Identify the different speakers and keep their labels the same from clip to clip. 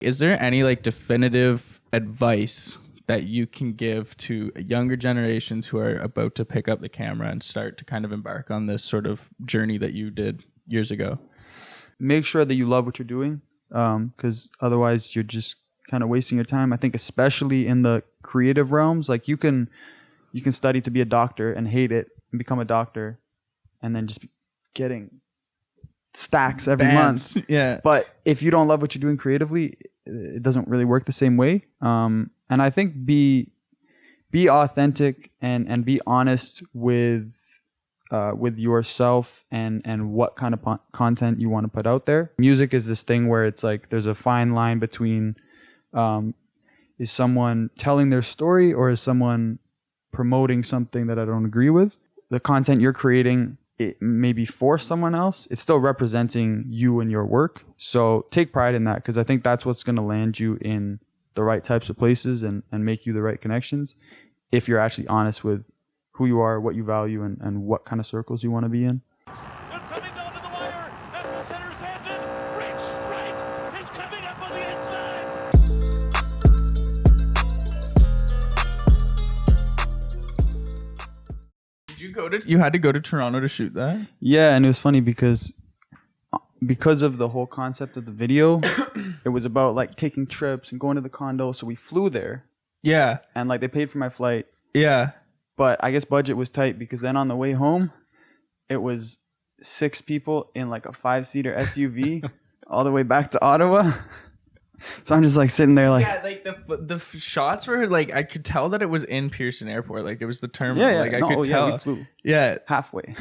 Speaker 1: Is there any like definitive advice that you can give to younger generations who are about to pick up the camera and start to kind of embark on this sort of journey that you did years ago?
Speaker 2: Make sure that you love what you're doing, because otherwise you're just kind of wasting your time. I think especially in the creative realms, like you can study to be a doctor and hate it and become a doctor and then just be getting stacks every month.
Speaker 1: Yeah.
Speaker 2: But if you don't love what you're doing creatively, it doesn't really work the same way. And I think be authentic and be honest with yourself and what kind of content you want to put out there. Music is this thing where it's like there's a fine line between is someone telling their story or is someone promoting something that I don't agree with. The content you're creating, it may be for someone else. It's still representing you and your work. So take pride in that, because I think that's what's going to land you in the right types of places and make you the right connections if you're actually honest with who you are, what you value, and what kind of circles you want to be in.
Speaker 3: They're coming down to the wire, and the center's handed. Rich strike is coming up on the inside.
Speaker 1: Did you you had to go to Toronto to shoot that?
Speaker 2: Yeah, and it was funny because of the whole concept of the video, it was about like taking trips and going to the condo. So we flew there. Yeah. And like they paid for my flight. Yeah. But I guess budget was tight because then on the way home, it was 6 people in like a 5-seater SUV all the way back to Ottawa. So I'm just like sitting there like...
Speaker 1: Yeah, like the shots were like, I could tell that it was in Pearson Airport. Like it was the terminal.
Speaker 2: Yeah, yeah.
Speaker 1: Like I could tell.
Speaker 2: Yeah, we flew.
Speaker 1: Yeah.
Speaker 2: Halfway.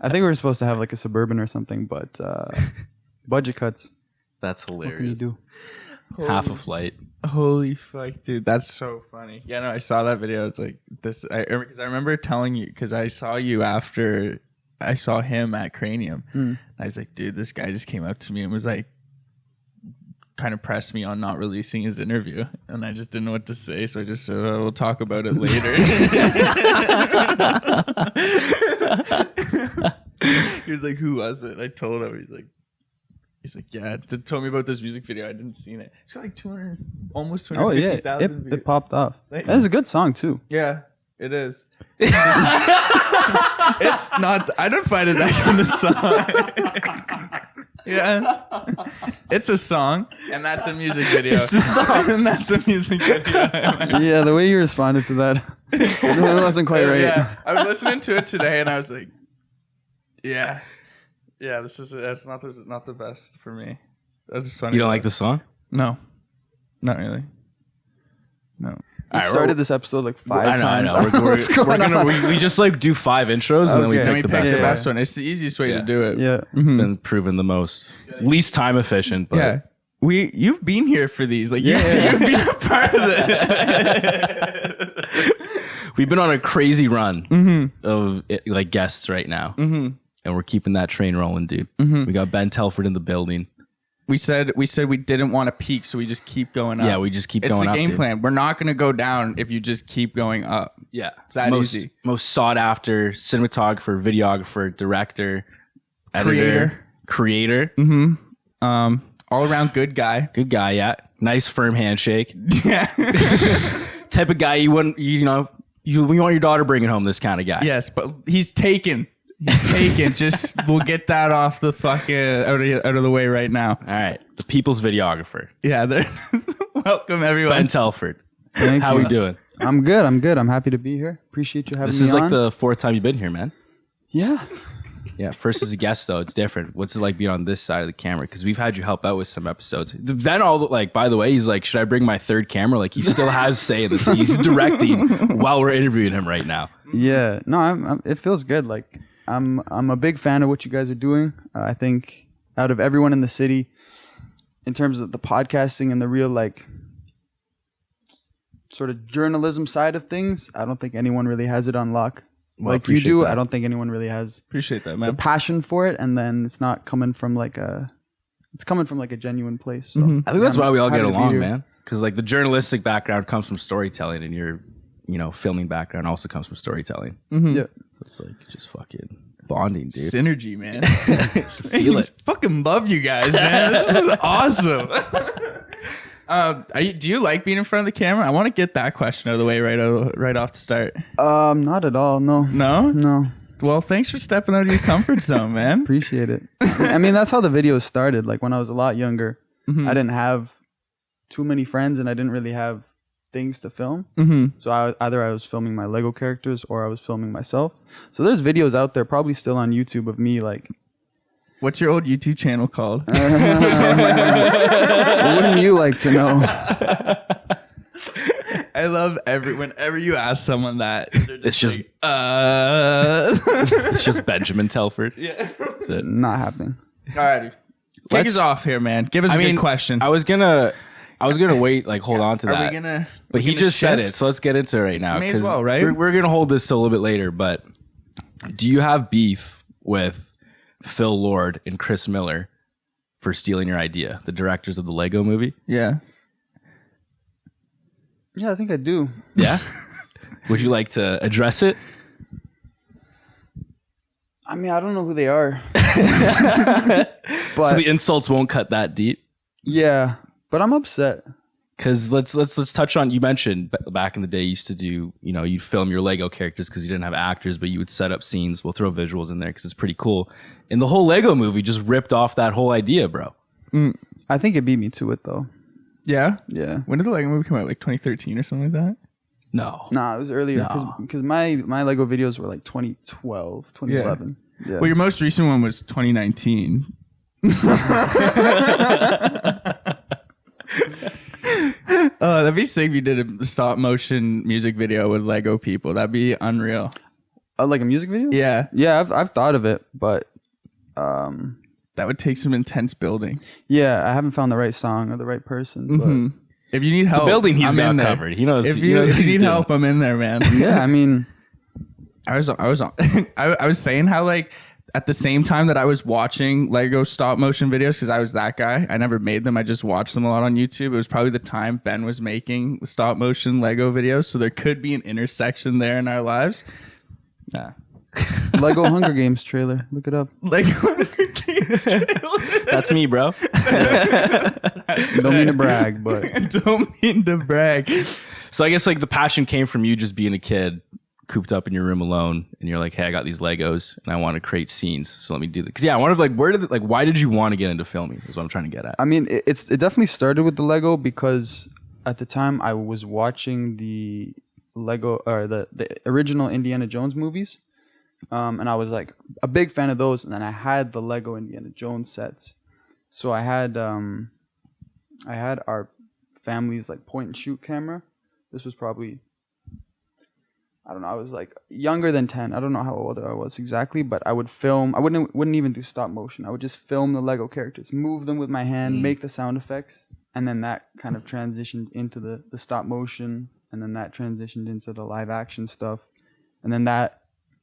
Speaker 2: I think we were supposed to have like a Suburban or something, but budget cuts.
Speaker 4: That's hilarious.
Speaker 2: What can you do?
Speaker 4: Half a flight.
Speaker 1: Holy fuck, dude. That's so funny. Yeah, no, I saw that video. It's like this. Because I remember telling you, because I saw you after I saw him at Cranium. I was like, dude, this guy just came up to me and was like, kind of pressed me on not releasing his interview. And I just didn't know what to say. So I just said, we'll talk about it later. He was like, who was it? I told him. He's like, yeah, told me about this music video. I didn't see it. It's got like 200, almost 250,000 views.
Speaker 2: It popped off. That's a good song too.
Speaker 1: Yeah, it is. It's not, I don't find it that kind of song. Yeah. It's a song, and that's a music video. It's a song, and that's a music video.
Speaker 2: Yeah, the way you responded to that, it wasn't quite right.
Speaker 1: Yeah, I was listening to it today, and I was like, yeah, it's not the best for me. That's just funny.
Speaker 4: You don't like the song?
Speaker 1: No, not really. No.
Speaker 2: We started this episode like 5 times.
Speaker 4: I know. We just like do 5 intros and then we pick the best one.
Speaker 1: It's the easiest way to do it.
Speaker 2: Yeah.
Speaker 4: It's been proven the least time efficient. But
Speaker 1: yeah. You've been here for these. Like you've been a part of it.
Speaker 4: We've been on a crazy run of like guests right now. And we're keeping that train rolling, dude. We got Ben Telford in the building.
Speaker 1: We said we didn't want to peak, so we just keep going up.
Speaker 4: Yeah, we just keep going up.
Speaker 1: It's the game plan. We're not going to go down if you just keep going up.
Speaker 4: Yeah.
Speaker 1: It's that easy.
Speaker 4: Most sought after cinematographer, videographer, director, editor, creator.
Speaker 1: All around good guy.
Speaker 4: Good guy, yeah. Nice firm handshake.
Speaker 1: Yeah.
Speaker 4: Type of guy you want your daughter bringing home, this kind of guy.
Speaker 1: Yes, but he's taken. Just we'll get that off the fucking out of the way right now.
Speaker 4: All right, the people's videographer.
Speaker 1: Yeah, welcome everyone.
Speaker 4: Ben Telford.
Speaker 2: Thank
Speaker 4: How
Speaker 2: you.
Speaker 4: we doing?
Speaker 2: I'm good. I'm happy to be here. Appreciate you having me on.
Speaker 4: This is like the 4th time you've been here, man.
Speaker 2: Yeah.
Speaker 4: Yeah, first as a guest though, it's different. What's it like being on this side of the camera? Because we've had you help out with some episodes. Ben, by the way, he's like, should I bring my 3rd camera? Like he still has say in this. He's directing while we're interviewing him right now.
Speaker 2: Yeah. No, it feels good. Like I'm a big fan of what you guys are doing. I think out of everyone in the city, in terms of the podcasting and the real like sort of journalism side of things, I don't think anyone really has it on lock.
Speaker 1: Well,
Speaker 2: like you do.
Speaker 1: that.
Speaker 2: I don't think anyone really has
Speaker 1: Appreciate that, man.
Speaker 2: the passion for it, and then it's coming from like a genuine place. So
Speaker 4: I think that's why we all
Speaker 2: happy
Speaker 4: get
Speaker 2: to be
Speaker 4: along,
Speaker 2: here.
Speaker 4: man. Because like the journalistic background comes from storytelling, and your filming background also comes from storytelling.
Speaker 2: Yeah.
Speaker 4: So it's like just fucking Bonding, dude.
Speaker 1: Synergy, man.
Speaker 4: Feel it.
Speaker 1: Fucking love you guys, man. This is awesome. Do you like being in front of the camera? I want to get that question out of the way right off the start.
Speaker 2: Not at all. No.
Speaker 1: No? Well, thanks for stepping out of your comfort zone, man.
Speaker 2: Appreciate it. I mean, that's how the videos started. Like when I was a lot younger, I didn't have too many friends and I didn't really have things to film. So I was filming my Lego characters or I was filming myself. So there's videos out there probably still on YouTube of me like.
Speaker 1: What's your old YouTube channel called?
Speaker 2: Wouldn't you like to know?
Speaker 1: I love whenever you ask someone that,
Speaker 4: It's just
Speaker 1: like,
Speaker 4: it's just Benjamin Telford.
Speaker 1: Yeah.
Speaker 4: That's it.
Speaker 2: Not happening.
Speaker 1: Alrighty. Kick us off here, man. Give us a good question.
Speaker 4: I was gonna wait, like hold on to
Speaker 1: Are
Speaker 4: that.
Speaker 1: we gonna?
Speaker 4: But he just said it, so let's get into it right now.
Speaker 1: May as
Speaker 4: 'cause
Speaker 1: well, right?
Speaker 4: We're gonna hold this till a little bit later. But do you have beef with Phil Lord and Chris Miller for stealing your idea, the directors of the Lego Movie?
Speaker 1: Yeah.
Speaker 2: Yeah, I think I do.
Speaker 4: Yeah. Would you like to address it?
Speaker 2: I mean, I don't know who they are. But
Speaker 4: So the insults won't cut that deep.
Speaker 2: yeah, but I'm upset.
Speaker 4: Because let's touch on, you mentioned back in the day you used to do, you'd film your Lego characters because you didn't have actors, but you would set up scenes. We'll throw visuals in there because it's pretty cool. And the whole Lego Movie just ripped off that whole idea, bro.
Speaker 2: I think it beat me to it though.
Speaker 1: Yeah.
Speaker 2: Yeah.
Speaker 1: When did the Lego Movie come out? Like 2013 or something like that?
Speaker 4: No.
Speaker 2: Nah, it was earlier
Speaker 4: No.
Speaker 2: because my Lego videos were like 2012, 2011. Yeah.
Speaker 1: Well, your most recent one was 2019. Oh, that'd be sick if you did a stop motion music video with Lego people. That'd be unreal.
Speaker 2: Like a music video?
Speaker 1: Yeah.
Speaker 2: Yeah, I've thought of it, but
Speaker 1: That would take some intense building.
Speaker 2: yeah, I haven't found the right song or the right person.
Speaker 1: If you need help,
Speaker 4: The building he's
Speaker 1: I'm
Speaker 4: got
Speaker 1: in there.
Speaker 4: covered. He knows.
Speaker 1: If
Speaker 4: he
Speaker 1: you,
Speaker 4: knows
Speaker 1: if
Speaker 4: what
Speaker 1: you
Speaker 4: he's
Speaker 1: need
Speaker 4: doing.
Speaker 1: help, I'm in there, man.
Speaker 2: But yeah, I mean,
Speaker 1: I was saying how like at the same time that I was watching Lego stop motion videos, because I was that guy. I never made them. I just watched them a lot on YouTube. It was probably the time Ben was making stop motion Lego videos. So there could be an intersection there in our lives. Nah.
Speaker 2: Lego Hunger Games trailer. Look it up.
Speaker 1: Lego Games trailer.
Speaker 4: That's me, bro.
Speaker 2: Don't mean to brag, but
Speaker 1: Don't mean to brag.
Speaker 4: So I guess like the passion came from you just being a kid cooped up in your room alone, and you're like, hey, I got these Legos and I want to create scenes, so let me do that. Because yeah, I wonder why did you want to get into filming is what I'm trying to get at.
Speaker 2: I mean, it definitely started with the Lego because at the time I was watching the Lego or the original Indiana Jones movies. And I was like a big fan of those, and then I had the Lego Indiana Jones sets. So I had our family's like point and shoot camera. This was probably, I don't know, I was like younger than 10. I don't know how old I was exactly, but I would film. I wouldn't even do stop motion. I would just film the Lego characters, move them with my hand, make the sound effects, and then that kind of transitioned into the stop motion, and then that transitioned into the live action stuff, and then that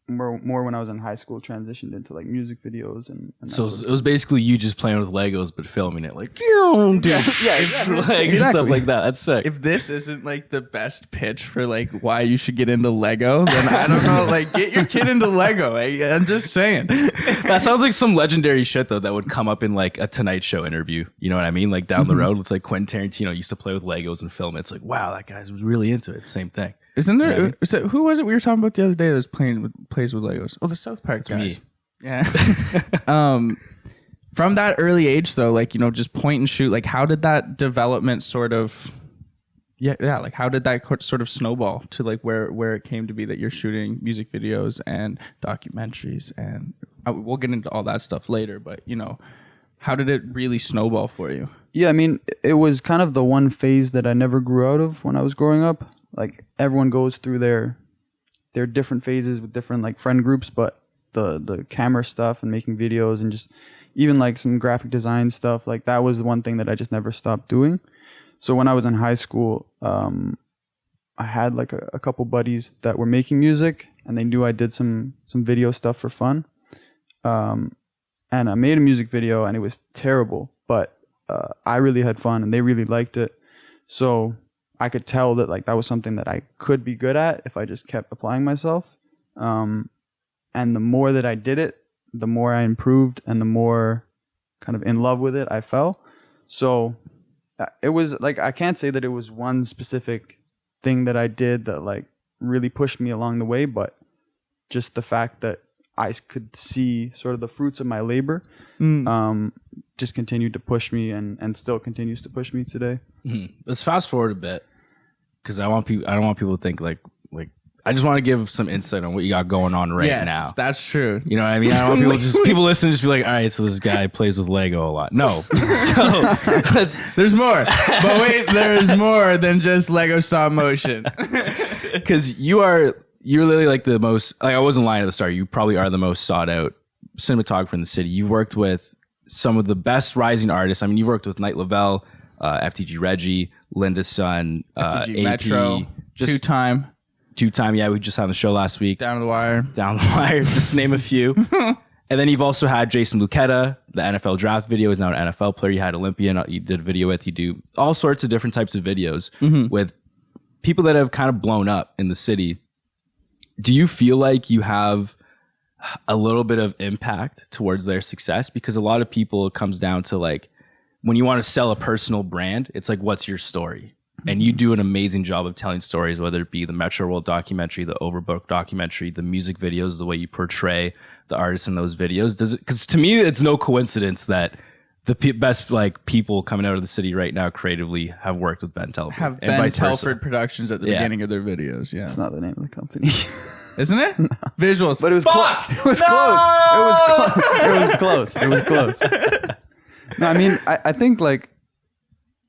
Speaker 2: more when I was in high school transitioned into like music videos and
Speaker 4: So
Speaker 2: that sort
Speaker 4: it was basically you just playing with Legos but filming it like yeah, exactly. Like stuff like that. That's sick.
Speaker 1: If this isn't like the best pitch for like why you should get into Lego, then I don't know. Like, get your kid into Lego. I'm just saying.
Speaker 4: That sounds like some legendary shit though that would come up in like a Tonight Show interview. You know what I mean? Like down the road, it's like Quentin Tarantino used to play with Legos and film it. It's like, wow, that guy was really into it. Same thing.
Speaker 1: Isn't there?
Speaker 4: Yeah.
Speaker 1: So who was it we were talking about the other day that was plays with Legos? Oh, the South Park guys.
Speaker 4: me.
Speaker 1: Yeah. From that early age, though, like, just point and shoot. Like, how did that development sort of? Yeah. Like, how did that sort of snowball to like where it came to be that you're shooting music videos and documentaries, and we'll get into all that stuff later. But how did it really snowball for you?
Speaker 2: Yeah, I mean, it was kind of the one phase that I never grew out of when I was growing up. Like everyone goes through their different phases with different like friend groups, but the camera stuff and making videos and just even like some graphic design stuff, like that was the one thing that I just never stopped doing. So when I was in high school, I had like a couple buddies that were making music, and they knew I did some video stuff for fun. And I made a music video, and it was terrible, but I really had fun, and they really liked it. So I could tell that like that was something that I could be good at if I just kept applying myself. And And the more that I did it, the more I improved and the more kind of in love with it I fell. So it was like, I can't say that it was one specific thing that I did that like really pushed me along the way, but just the fact that I could see sort of the fruits of my labor just continued to push me and still continues to push me today.
Speaker 4: Let's fast forward a bit, because I don't want people to think like I just want to give some insight on what you got going on right now.
Speaker 1: That's true.
Speaker 4: You know what I mean? I don't want people listen just be like, all right, so this guy plays with Lego a lot. No. So
Speaker 1: there's more. But wait, there's more than just Lego stop motion.
Speaker 4: Because you're literally like the most, like I wasn't lying at the start, you probably are the most sought out cinematographer in the city. You've worked with some of the best rising artists. I mean, you've worked with Knight Lovell, FTG Reggie, Lindasson,
Speaker 1: FTG
Speaker 4: AP,
Speaker 1: Metro, two-time, yeah, we just had on the show last week. Down the wire,
Speaker 4: just to name a few. And then you've also had Jason Luketa, the NFL draft video, is now an NFL player. You had Olympian, you did a video with. You do all sorts of different types of videos with people that have kind of blown up in the city. Do you feel like you have a little bit of impact towards their success? Because a lot of people, it comes down to like, when you want to sell a personal brand, it's like, what's your story? And you do an amazing job of telling stories, whether it be the Metro World documentary, the Overbooked documentary, the music videos, the way you portray the artists in those videos. Does it? Because to me, it's no coincidence that the best like people coming out of the city right now creatively have worked with Ben Telford.
Speaker 1: Have Ben Telford Productions at the beginning of their videos. Yeah,
Speaker 2: it's not the name of the company,
Speaker 1: isn't it? No. Visuals,
Speaker 2: but it was close. It was close. It was close. It was close. No, I mean, I think like.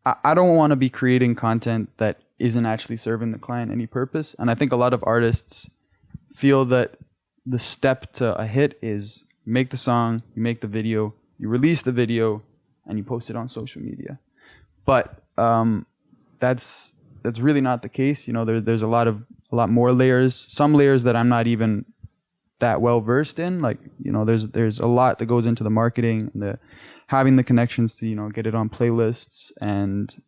Speaker 2: I don't want to be creating content that isn't actually serving the client any purpose. And I think a lot of artists feel that the step to a hit is make the song, you make the video, you release the video, and you post it on social media. But that's really not the case. You know, there's a lot more layers, some layers that I'm not even that well versed in. Like, you know, there's a lot that goes into the marketing and having the connections to, you know, get it on playlists and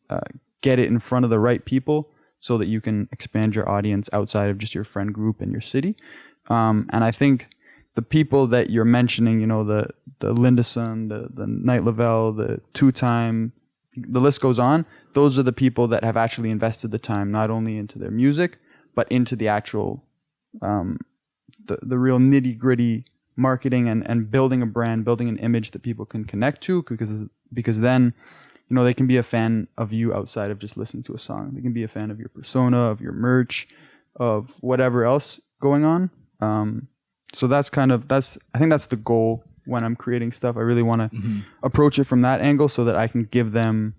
Speaker 2: get it in front of the right people so that you can expand your audience outside of just your friend group and your city. And I think the people that you're mentioning, you know, the Lindasson, the Knight Lovell, the two-time, the list goes on. Those are the people that have actually invested the time, not only into their music, but into the actual, the real nitty-gritty marketing and building a brand, building an image that people can connect to, because then, you know, they can be a fan of you outside of just listening to a song. They can be a fan of your persona, of your merch, of whatever else going on. So I think that's the goal when I'm creating stuff. I really want to approach it from that angle so that I can give them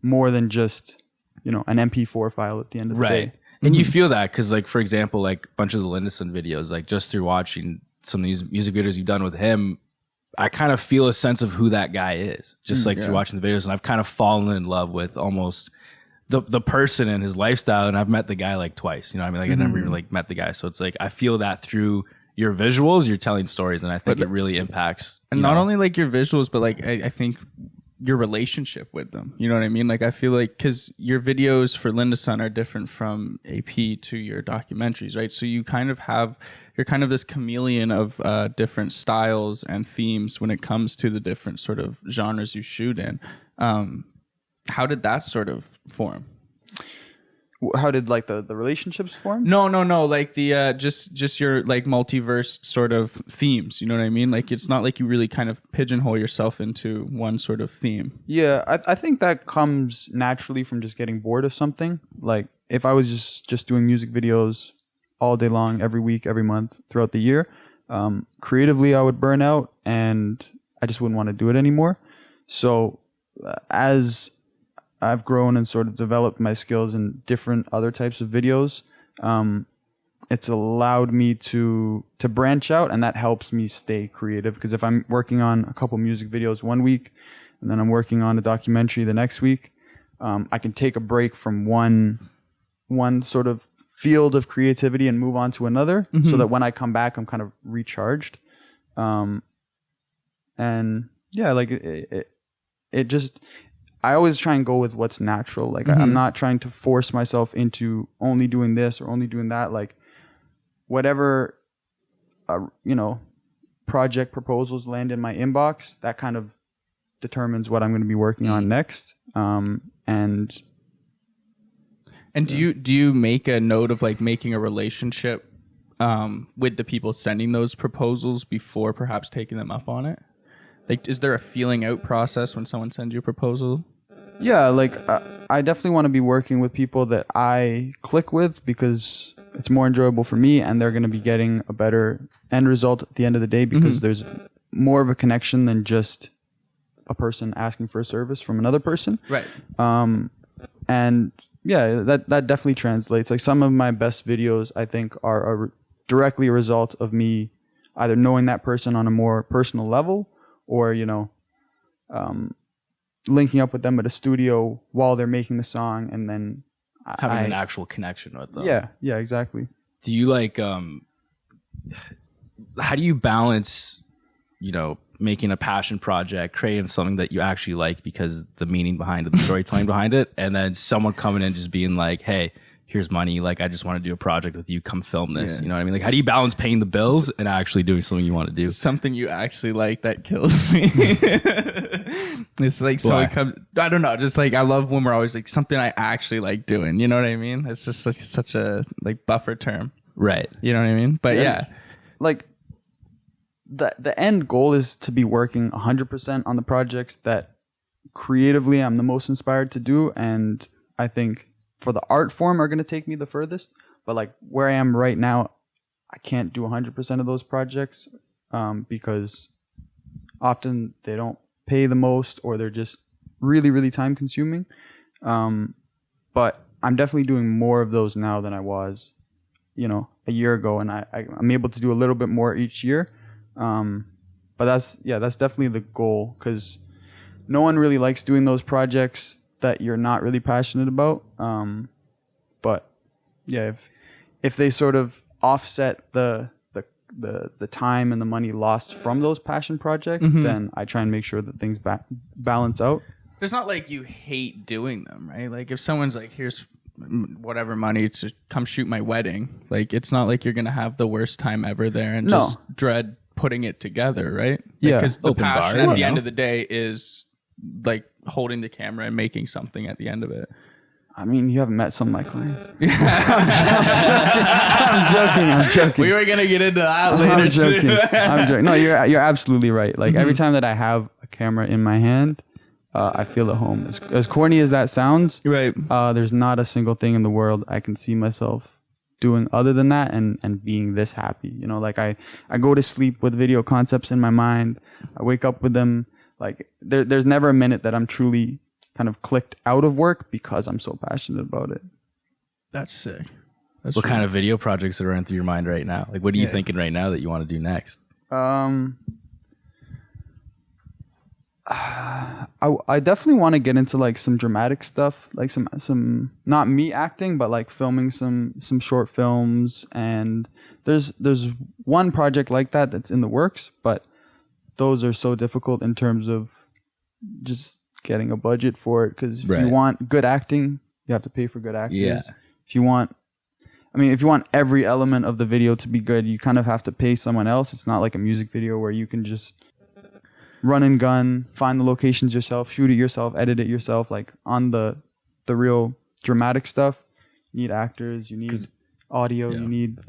Speaker 2: more than just, you know, an MP4 file at the end of the day.
Speaker 4: And you feel that because, like, for example, like a bunch of the Lindasson videos, like just through watching some of these music videos you've done with him, I kind of feel a sense of who that guy is, just like through watching the videos. And I've kind of fallen in love with almost the person and his lifestyle. And I've met the guy like twice, you know what I mean? Like I never even like met the guy. So it's like, I feel that through your visuals, you're telling stories. And I think it really impacts.
Speaker 1: And not only like your visuals, but like, I think your relationship with them. You know what I mean? Like, I feel like, because your videos for Lindasson are different from AP to your documentaries, right? So you kind of you're kind of this chameleon of different styles and themes when it comes to the different sort of genres you shoot in. How did that sort of form?
Speaker 2: How did like the relationships form?
Speaker 1: No. Like the just your like multiverse sort of themes. You know what I mean? Like, it's not like you really kind of pigeonhole yourself into one sort of theme.
Speaker 2: Yeah, I think that comes naturally from just getting bored of something. Like if I was just doing music videos all day long, every week, every month, throughout the year, creatively I would burn out and I just wouldn't want to do it anymore. So as I've grown and sort of developed my skills in different other types of videos, it's allowed me to branch out, and that helps me stay creative. Because if I'm working on a couple music videos one week and then I'm working on a documentary the next week, I can take a break from one sort of field of creativity and move on to another, so that when I come back, I'm kind of recharged. And yeah, like it just, I always try and go with what's natural. Like I'm not trying to force myself into only doing this or only doing that. Like whatever project proposals land in my inbox, that kind of determines what I'm going to be working on next. And
Speaker 1: do you make a note of like making a relationship with the people sending those proposals before perhaps taking them up on it? Like, is there a feeling out process when someone sends you a proposal?
Speaker 2: Yeah, like I definitely want to be working with people that I click with, because it's more enjoyable for me, and they're going to be getting a better end result at the end of the day, because there's more of a connection than just a person asking for a service from another person.
Speaker 1: Right.
Speaker 2: And yeah, that definitely translates. Like, some of my best videos, I think, are directly a result of me either knowing that person on a more personal level, or linking up with them at a studio while they're making the song, and then
Speaker 4: Having an actual connection with them.
Speaker 2: Yeah, exactly.
Speaker 4: Do you like how do you balance, making a passion project, creating something that you actually like because the meaning behind it, the storytelling behind it, and then someone coming in just being like, hey, here's money, like I just want to do a project with you, come film this.
Speaker 1: Yeah.
Speaker 4: You know what I mean? Like, how do you balance paying the bills and actually doing something you want to do?
Speaker 1: Something you actually like, that kills me. It's like someone comes, I don't know, just like I love when we're always like something I actually like doing. You know what I mean? It's just such a like buffer term.
Speaker 4: Right.
Speaker 1: You know what I mean? But yeah.
Speaker 2: Like, the end goal is to be working 100% on the projects that creatively I'm the most inspired to do, and I think for the art form are going to take me the furthest. But like where I am right now, I can't do 100% of those projects because often they don't pay the most, or they're just really, really time consuming. But I'm definitely doing more of those now than I was, a year ago, and I'm able to do a little bit more each year. But that's definitely the goal, because no one really likes doing those projects that you're not really passionate about. But yeah, if they sort of offset the time and the money lost from those passion projects, then I try and make sure that things balance out.
Speaker 1: It's not like you hate doing them, right? Like if someone's like, here's whatever money to come shoot my wedding, like it's not like you're gonna have the worst time ever there and just dread putting it together, right?
Speaker 2: Yeah.
Speaker 1: Because the
Speaker 4: Open
Speaker 1: passion
Speaker 4: bar,
Speaker 1: at the end of the day is like holding the camera and making something at the end of it.
Speaker 2: I mean, you haven't met some of my clients. I'm joking.
Speaker 1: We were gonna get into that later.
Speaker 2: I'm joking. No, you're absolutely right. Like every time that I have a camera in my hand, I feel at home. As corny as that sounds,
Speaker 1: Right.
Speaker 2: There's not a single thing in the world I can see myself doing other than that, and being this happy. Like I go to sleep with video concepts in my mind. I wake up with them. Like there's never a minute that I'm truly kind of clicked out of work because I'm so passionate about it.
Speaker 1: That's sick.
Speaker 4: What kind of video projects are running through your mind right now? Like, what are you thinking right now that you want to do next?
Speaker 2: I definitely want to get into like some dramatic stuff, like some not me acting, but like filming some short films. And there's one project like that that's in the works, but those are so difficult in terms of just getting a budget for it. Because if you want good acting, you have to pay for good actors.
Speaker 4: Yeah.
Speaker 2: If you want every element of the video to be good, you kind of have to pay someone else. It's not like a music video where you can just run and gun, find the locations yourself, shoot it yourself, edit it yourself. Like on the real dramatic stuff, you need actors, you need audio, you need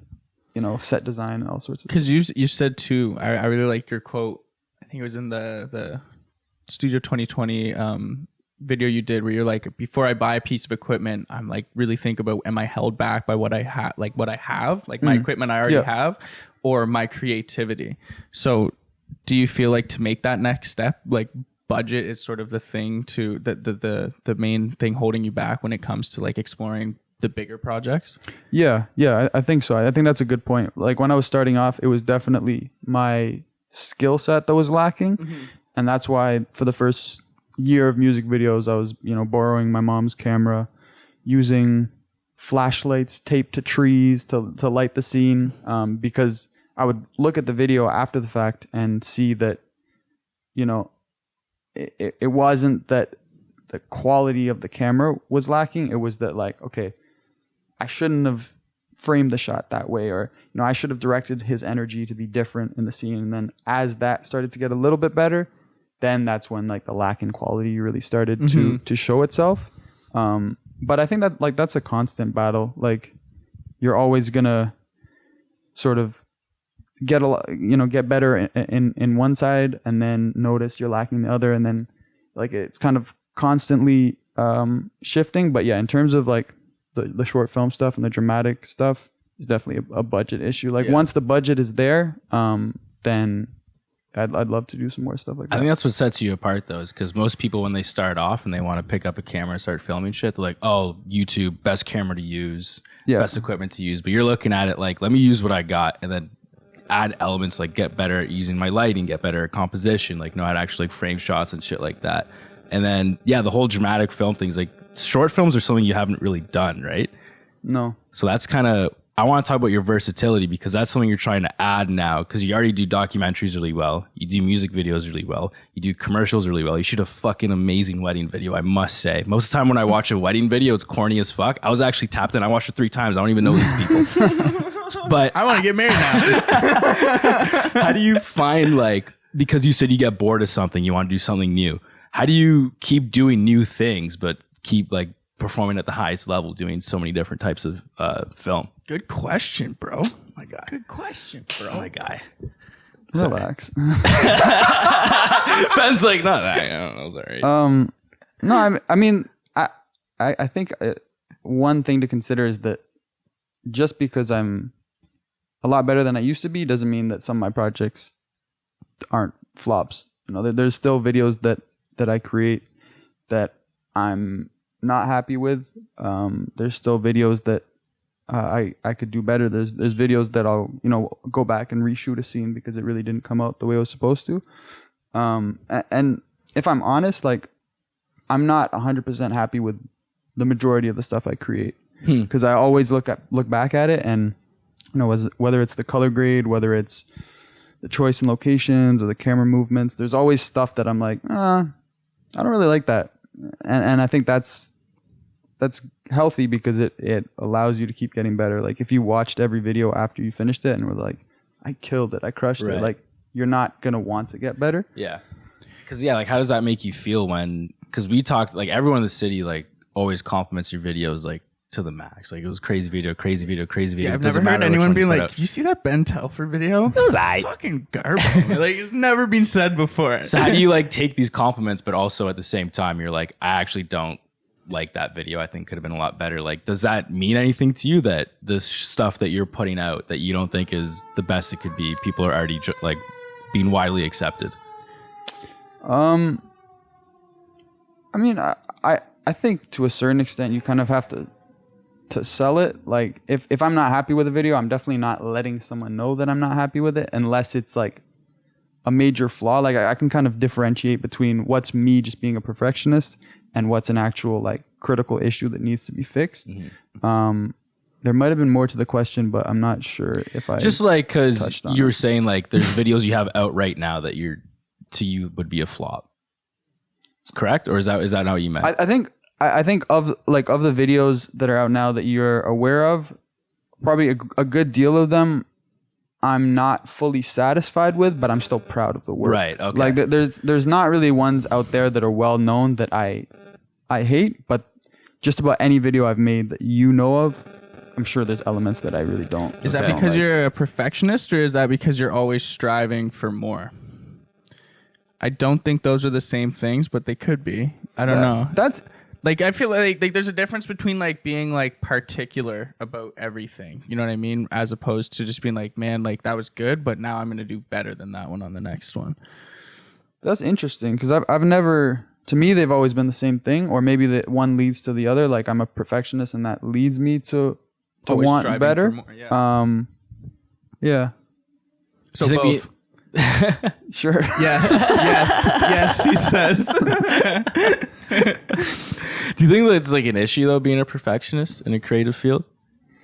Speaker 2: set design, all sorts of.
Speaker 1: Because you said too, I really like your quote. I think it was in the Studio 2020 video you did, where you're like, before I buy a piece of equipment, I'm like really think about, am I held back by what I have, like my equipment I already have, or my creativity. So do you feel like to make that next step, like budget is sort of the thing to the main thing holding you back when it comes to like exploring the bigger projects?
Speaker 2: Yeah, I think so. I think that's a good point. Like when I was starting off, it was definitely my skill set that was lacking. And that's why for the first year of music videos, I was, borrowing my mom's camera, using flashlights taped to trees to light the scene, because I would look at the video after the fact and see that, it wasn't that the quality of the camera was lacking. It was that like, okay, I shouldn't have framed the shot that way, or I should have directed his energy to be different in the scene. And then as that started to get a little bit better, then that's when like the lack in quality really started to show itself. But I think that like that's a constant battle. Like you're always gonna sort of get get better in one side, and then notice you're lacking the other, and then like it's kind of constantly shifting. But yeah, in terms of like the short film stuff and the dramatic stuff, is definitely a budget issue. Like once the budget is there, then I'd love to do some more stuff like that.
Speaker 4: I think that's what sets you apart though, is because most people when they start off and they want to pick up a camera and start filming shit, they're like, oh, YouTube, best camera to use, best equipment to use. But you're looking at it like, let me use what I got and then add elements, like get better at using my lighting, get better at composition, like know how to actually frame shots and shit like that. And then the whole dramatic film things, like short films are something you haven't really done, right?
Speaker 2: No.
Speaker 4: So that's kind of, I want to talk about your versatility, because that's something you're trying to add now, because you already do documentaries really well, you do music videos really well, you do commercials really well, you shoot a fucking amazing wedding video, I must say. Most of the time when I watch a wedding video, it's corny as fuck. I was actually tapped in, I watched it 3 times, I don't even know these people. But
Speaker 1: I want to get married now.
Speaker 4: how do you find, like, because you said you get bored of something, you want to do something new, how do you keep doing new things but keep like performing at the highest level, doing so many different types of film?
Speaker 1: Good question, bro.
Speaker 4: My guy.
Speaker 1: Good question, bro.
Speaker 4: My guy.
Speaker 2: Relax.
Speaker 4: Ben's like, no, I don't know. Sorry.
Speaker 2: No, I mean, I think one thing to consider is that just because I'm a lot better than I used to be doesn't mean that some of my projects aren't flops. There's still videos that I create that I'm not happy with. There's still videos that I could do better. There's videos that I'll go back and reshoot a scene because it really didn't come out the way it was supposed to. And if I'm honest, like I'm not 100% happy with the majority of the stuff I create, because I always look back at it, and whether it's the color grade, whether it's the choice in locations or the camera movements, there's always stuff that I'm like, I don't really like that. And I think that's healthy, because it allows you to keep getting better. Like if you watched every video after you finished it and were like, I killed it, I crushed it, like you're not going to want to get better. Yeah.
Speaker 4: Because like how does that make you feel because we talked, like everyone in the city like always compliments your videos like to the max. Like it was crazy video.
Speaker 1: Yeah, I've never heard anyone be like, you see that Ben Telford video? It was fucking garbage. Like it's never been said before.
Speaker 4: So how do you like take these compliments, but also at the same time you're like, I actually don't like that video, I think could have been a lot better? Like does that mean anything to you, that the stuff that you're putting out that you don't think is the best it could be, people are already like being widely accepted?
Speaker 2: I mean, I think to a certain extent you kind of have to sell it. Like if I'm not happy with a video, I'm definitely not letting someone know that I'm not happy with it, unless it's like a major flaw. Like I can kind of differentiate between what's me just being a perfectionist and what's an actual like critical issue that needs to be fixed. There might have been more to the question, but I'm not sure if I
Speaker 4: just like, because you were saying like there's videos you have out right now that to you would be a flop, correct? Or is that not what you meant?
Speaker 2: I think of the videos that are out now that you're aware of, probably a good deal of them I'm not fully satisfied with, but I'm still proud of the work.
Speaker 4: Right. Okay.
Speaker 2: Like there's not really ones out there that are well known that I hate, but just about any video I've made that you know of, I'm sure there's elements that I really don't.
Speaker 1: Is that because you're a perfectionist, or is that because you're always striving for more? I don't think those are the same things, but they could be. I don't know.
Speaker 2: That's
Speaker 1: like, I feel like there's a difference between like being like particular about everything, you know what I mean, as opposed to just being like, man, like that was good, but now I'm gonna do better than that one on the next one.
Speaker 2: That's interesting, because I've never, to me they've always been the same thing, or maybe the one leads to the other. Like I'm a perfectionist and that leads me to want better. More, yeah.
Speaker 1: So both.
Speaker 2: Sure.
Speaker 1: Yes, he says.
Speaker 4: Do you think that it's like an issue though, being a perfectionist in a creative field?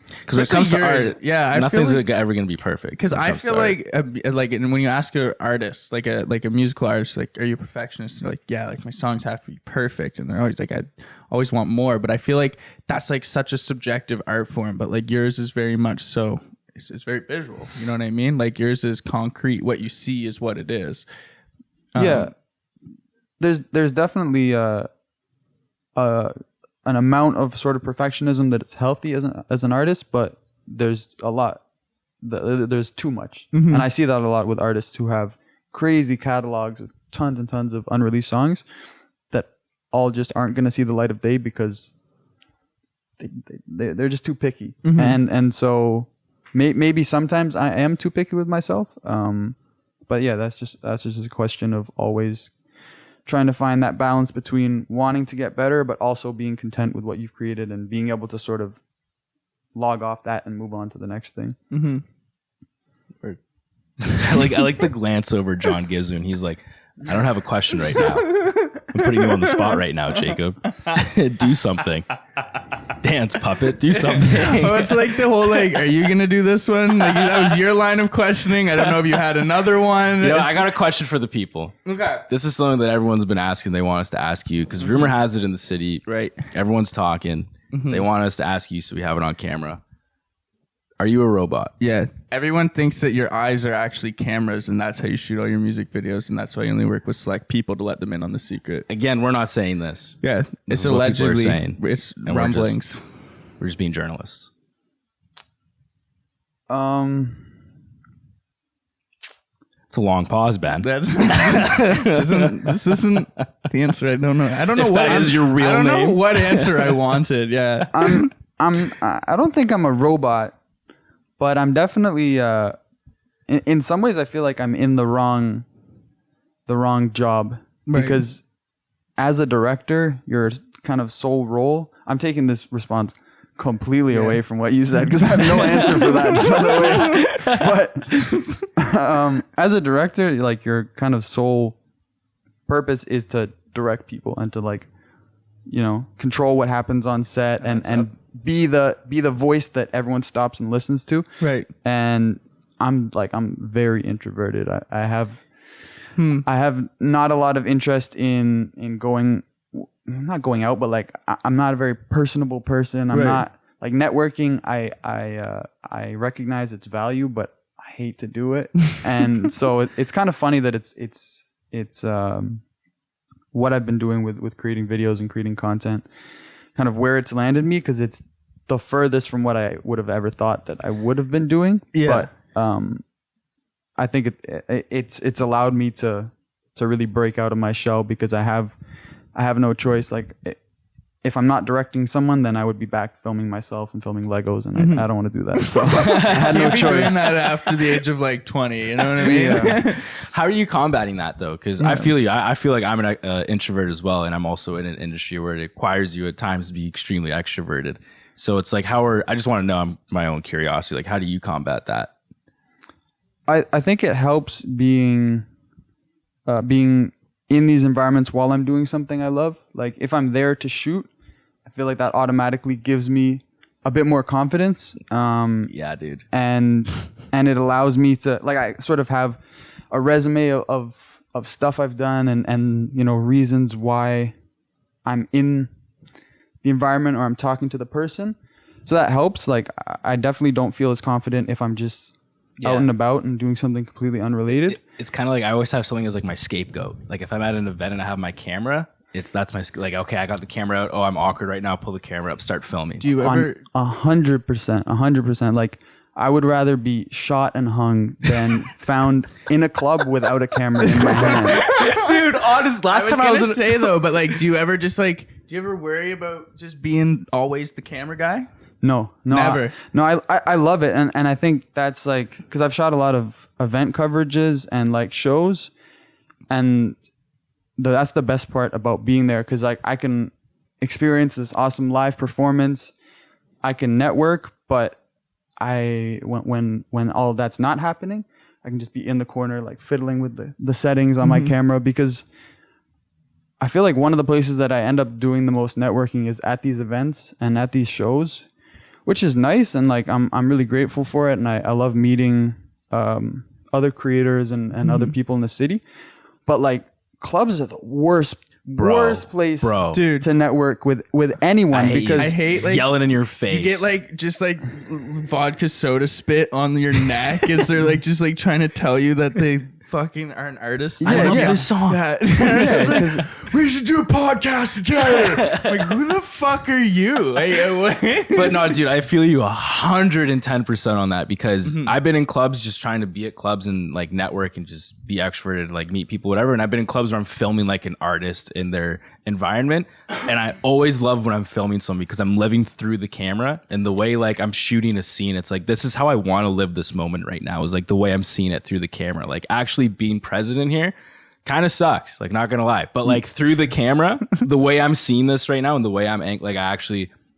Speaker 4: Because when it comes to
Speaker 1: yours,
Speaker 4: art,
Speaker 1: yeah, I
Speaker 4: nothing's
Speaker 1: feel like,
Speaker 4: ever going to be perfect.
Speaker 1: because I feel like and when you ask an artist, like a musical artist, like, are you a perfectionist? They're like, yeah, like my songs have to be perfect, and they're always like, I always want more. But I feel like that's like such a subjective art form. But like yours is very much so. It's very visual. You know what I mean? Like yours is concrete. What you see is what it is.
Speaker 2: Yeah, there's definitely an amount of sort of perfectionism that it's healthy as an artist, but there's a lot. There's too much, and I see that a lot with artists who have crazy catalogs of tons and tons of unreleased songs that all just aren't going to see the light of day because they're just too picky, and so maybe sometimes I am too picky with myself. But yeah, that's just a question of always trying to find that balance between wanting to get better, but also being content with what you've created and being able to sort of log off that and move on to the next thing.
Speaker 1: Mm-hmm.
Speaker 4: I like the glance over John gives him. He's like, I don't have a question right now. I'm putting you on the spot right now, Jacob. Do something. Dance, puppet. Do something.
Speaker 1: Oh, it's like the whole like, are you gonna do this one? Like that was your line of questioning. I don't know if you had another one.
Speaker 4: You know, I got a question for the people.
Speaker 1: Okay.
Speaker 4: This is something that everyone's been asking. They want us to ask you because rumor has it in the city.
Speaker 1: Right.
Speaker 4: Everyone's talking. They want us to ask you, so we have it on camera. Are you a robot?
Speaker 1: Yeah. Everyone thinks that your eyes are actually cameras, and that's how you shoot all your music videos, and that's why you only work with select people to let them in on the secret.
Speaker 4: Again, we're not saying this.
Speaker 1: Yeah,
Speaker 4: This
Speaker 1: it's
Speaker 4: is what people are
Speaker 1: allegedly.
Speaker 4: saying,
Speaker 1: It's
Speaker 4: and
Speaker 1: rumblings.
Speaker 4: We're just being journalists. It's a long pause, Ben.
Speaker 1: That's this isn't the answer. I don't know. I don't know
Speaker 4: If
Speaker 1: what
Speaker 4: that is your real
Speaker 1: I don't know
Speaker 4: name.
Speaker 1: what answer I wanted. Yeah.
Speaker 2: I don't think I'm a robot, but I'm definitely in some ways I feel like I'm in the wrong job
Speaker 1: Right.
Speaker 2: because as a director, your kind of sole role. I'm taking this response completely away from what you said because I have no answer for that. Just by the way. But as a director, like your kind of sole purpose is to direct people and to like, you know, control what happens on set and be the voice that everyone stops and listens to.
Speaker 1: Right.
Speaker 2: And I'm very introverted. I have not a lot of interest in not going out, but like I'm not a very personable person. I'm not like networking. I recognize its value, but I hate to do it. And so it's kind of funny that it's what I've been doing with creating videos and creating content, kind of where it's landed me, because it's the furthest from what I would have ever thought that I would have been doing.
Speaker 1: Yeah.
Speaker 2: But I think it's allowed me to really break out of my shell because I have no choice. Like if I'm not directing someone, then I would be back filming myself and filming Legos, and I don't want to do that. So I had no
Speaker 1: You'd be doing
Speaker 2: choice.
Speaker 1: that after the age of like 20. You know what I mean?
Speaker 2: Yeah.
Speaker 4: How are you combating that though? Because I feel you. I feel like I'm an introvert as well, and I'm also in an industry where it requires you at times to be extremely extroverted. So it's like, I just want to know, my own curiosity, like how do you combat that?
Speaker 2: I think it helps being in these environments while I'm doing something I love. Like if I'm there to shoot, I feel like that automatically gives me a bit more confidence.
Speaker 4: Yeah, dude.
Speaker 2: And it allows me to, like, I sort of have a resume of stuff I've done and you know, reasons why I'm in the environment or I'm talking to the person. So that helps. Like I definitely don't feel as confident if I'm just out and about and doing something completely unrelated.
Speaker 4: It's kind of like I always have something as like my scapegoat. Like if I'm at an event and I have my camera, that's my like, okay, I got the camera out. Oh, I'm awkward right now. Pull the camera up, start filming.
Speaker 1: Do you ever?
Speaker 2: 100%. Like I would rather be shot and hung than found in a club without a camera in my hand.
Speaker 4: Dude, honest. Last time I was
Speaker 1: gonna
Speaker 4: in
Speaker 1: say though, but like, do you ever worry about just being always the camera guy?
Speaker 2: No,
Speaker 1: Never.
Speaker 2: I love it, and I think that's like because I've shot a lot of event coverages and like shows, and that's the best part about being there because like I can experience this awesome live performance, I can network, but when all of that's not happening, I can just be in the corner like fiddling with the settings on my camera because I feel like one of the places that I end up doing the most networking is at these events and at these shows, which is nice. And like, I'm really grateful for it. And I love meeting other creators and other people in the city. But like, clubs are the worst place
Speaker 1: Dude.
Speaker 2: to network with anyone, because
Speaker 1: I hate like
Speaker 4: yelling in your face.
Speaker 1: You get like just like vodka soda spit on your neck as they're like just like trying to tell you that they fucking are an artist.
Speaker 2: I love
Speaker 4: this song.
Speaker 1: Yeah.
Speaker 2: because
Speaker 1: We should do a podcast together. Like, who the fuck are you?
Speaker 4: But no, dude, I feel you 110% on that, because I've been in clubs just trying to be at clubs and like network and just be extroverted, like meet people, whatever. And I've been in clubs where I'm filming like an artist in their environment. And I always love when I'm filming something, because I'm living through the camera, and the way like I'm shooting a scene, it's like, this is how I want to live this moment right now, is like the way I'm seeing it through the camera. Like actually being present in here kind of sucks, like not gonna lie, but like through the camera, the way I'm seeing this right now and the way I'm like,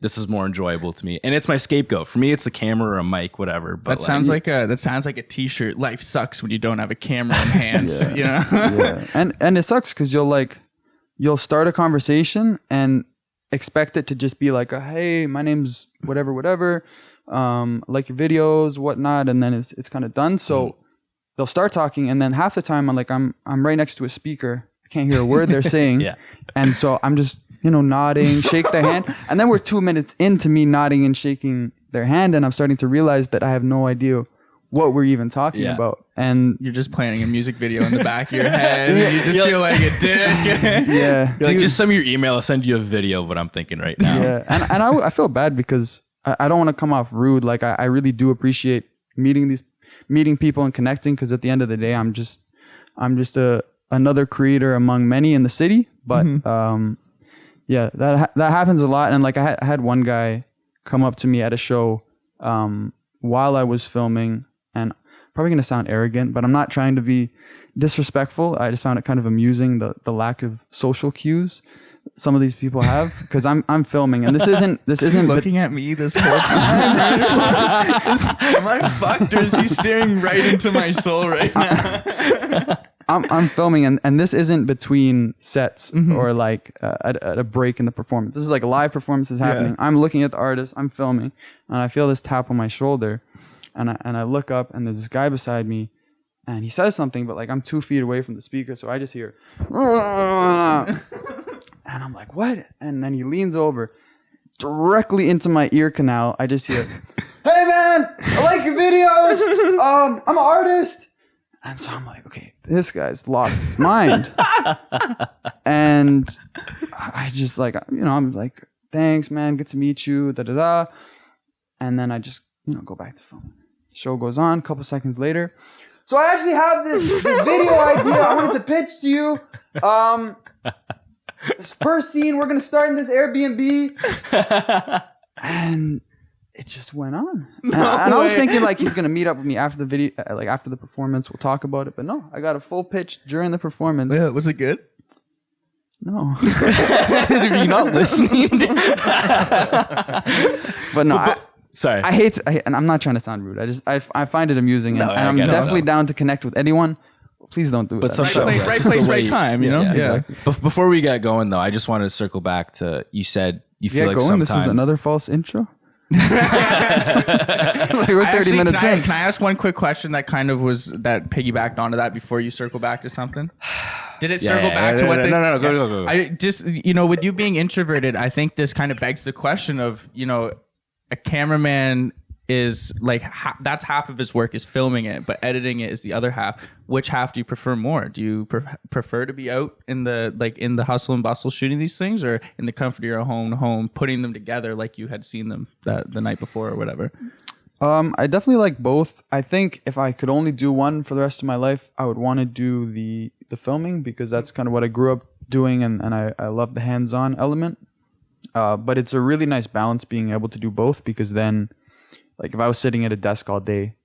Speaker 4: this is more enjoyable to me, and it's my scapegoat. For me, it's a camera or a mic, whatever. But
Speaker 1: that sounds like a t-shirt. Life sucks when you don't have a camera in hands.
Speaker 2: Yeah.
Speaker 1: You know?
Speaker 2: yeah. And it sucks because you'll start a conversation and expect it to just be like, hey, my name's whatever, like your videos, whatnot, and then it's kind of done. So they'll start talking, and then half the time I'm right next to a speaker. I can't hear a word they're saying.
Speaker 4: Yeah.
Speaker 2: And so I'm just, nodding, shake their hand. And then we're 2 minutes into me nodding and shaking their hand, and I'm starting to realize that I have no idea what we're even talking about. And
Speaker 1: You're just planning a music video in the back of your head. And you just feel like a dick.
Speaker 2: yeah,
Speaker 4: You're like, just send me your email. I'll send you a video of what I'm thinking right now.
Speaker 2: yeah. And I feel bad because I don't want to come off rude. Like I really do appreciate meeting people and connecting, because at the end of the day, I'm just another creator among many in the city. But yeah, that happens a lot. And like I had one guy come up to me at a show while I was filming, and probably going to sound arrogant, but I'm not trying to be disrespectful. I just found it kind of amusing, the lack of social cues some of these people have, because I'm filming, and this isn't
Speaker 1: looking at me this whole time. Am I fucked, or is he staring right into my soul right now?
Speaker 2: I'm filming, and this isn't between sets or like at a break in the performance. This is like a live performance is happening. I'm looking at the artist, I'm filming, and I feel this tap on my shoulder, and I look up, and there's this guy beside me, and he says something, but like I'm 2 feet away from the speaker, so I just hear, and I'm like, what? And then he leans over directly into my ear canal. I just hear, hey man, I like your videos. I'm an artist. And so I'm like, okay, this guy's lost his mind. And I just like, I'm like, thanks, man. Good to meet you. Da da da. And then I just, go back to film. Show goes on. A couple seconds later. So I actually have this video idea I wanted to pitch to you. This first scene, we're going to start in this Airbnb. And it just went on. And I was thinking like he's going to meet up with me after the video, like after the performance, we'll talk about it. But no, I got a full pitch during the performance.
Speaker 1: Yeah, was it good?
Speaker 2: No.
Speaker 4: Are you not listening?
Speaker 2: But no,
Speaker 4: sorry.
Speaker 2: I hate and I'm not trying to sound rude. I find it amusing. And I'm definitely down to connect with anyone. Please don't do it.
Speaker 4: But
Speaker 1: right place, right time, you know?
Speaker 4: Yeah.
Speaker 1: Exactly.
Speaker 4: Before we get going, though, I just wanted to circle back to, you said you feel like sometimes...
Speaker 2: This is another false intro? Like we're 30 minutes in.
Speaker 1: Can I ask one quick question that kind of that piggybacked onto that before you circle back to something? Did it circle back to what they...
Speaker 4: No, go.
Speaker 1: I just, with you being introverted, I think this kind of begs the question of, a cameraman is like, that's half of his work is filming it, but editing it is the other half. Which half do you prefer more? Do you prefer to be out in the hustle and bustle shooting these things, or in the comfort of your own home putting them together like you had seen them the night before or whatever?
Speaker 2: I definitely like both. I think if I could only do one for the rest of my life, I would want to do the filming, because that's kind of what I grew up doing, and I love the hands-on element. But it's a really nice balance being able to do both, because then, like if I was sitting at a desk all day,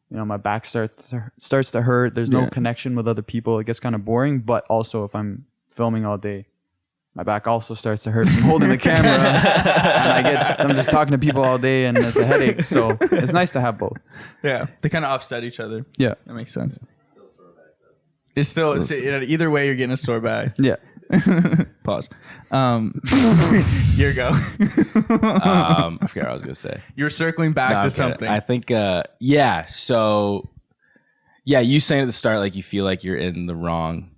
Speaker 2: my back starts to hurt. There's no connection with other people. It gets kind of boring. But also, if I'm filming all day, my back also starts to hurt from holding the camera, and I'm just talking to people all day, and it's a headache. So it's nice to have both.
Speaker 1: Yeah, they kind of offset each other.
Speaker 2: Yeah,
Speaker 1: that makes sense. It's still either way, you're getting a sore back.
Speaker 2: Yeah.
Speaker 1: Pause. Your go.
Speaker 4: I forgot what I was gonna say.
Speaker 1: You're circling back
Speaker 4: No, I'm
Speaker 1: to
Speaker 4: kidding.
Speaker 1: something.
Speaker 4: I think, yeah. So, yeah, you saying at the start, like you feel like you're in the wrong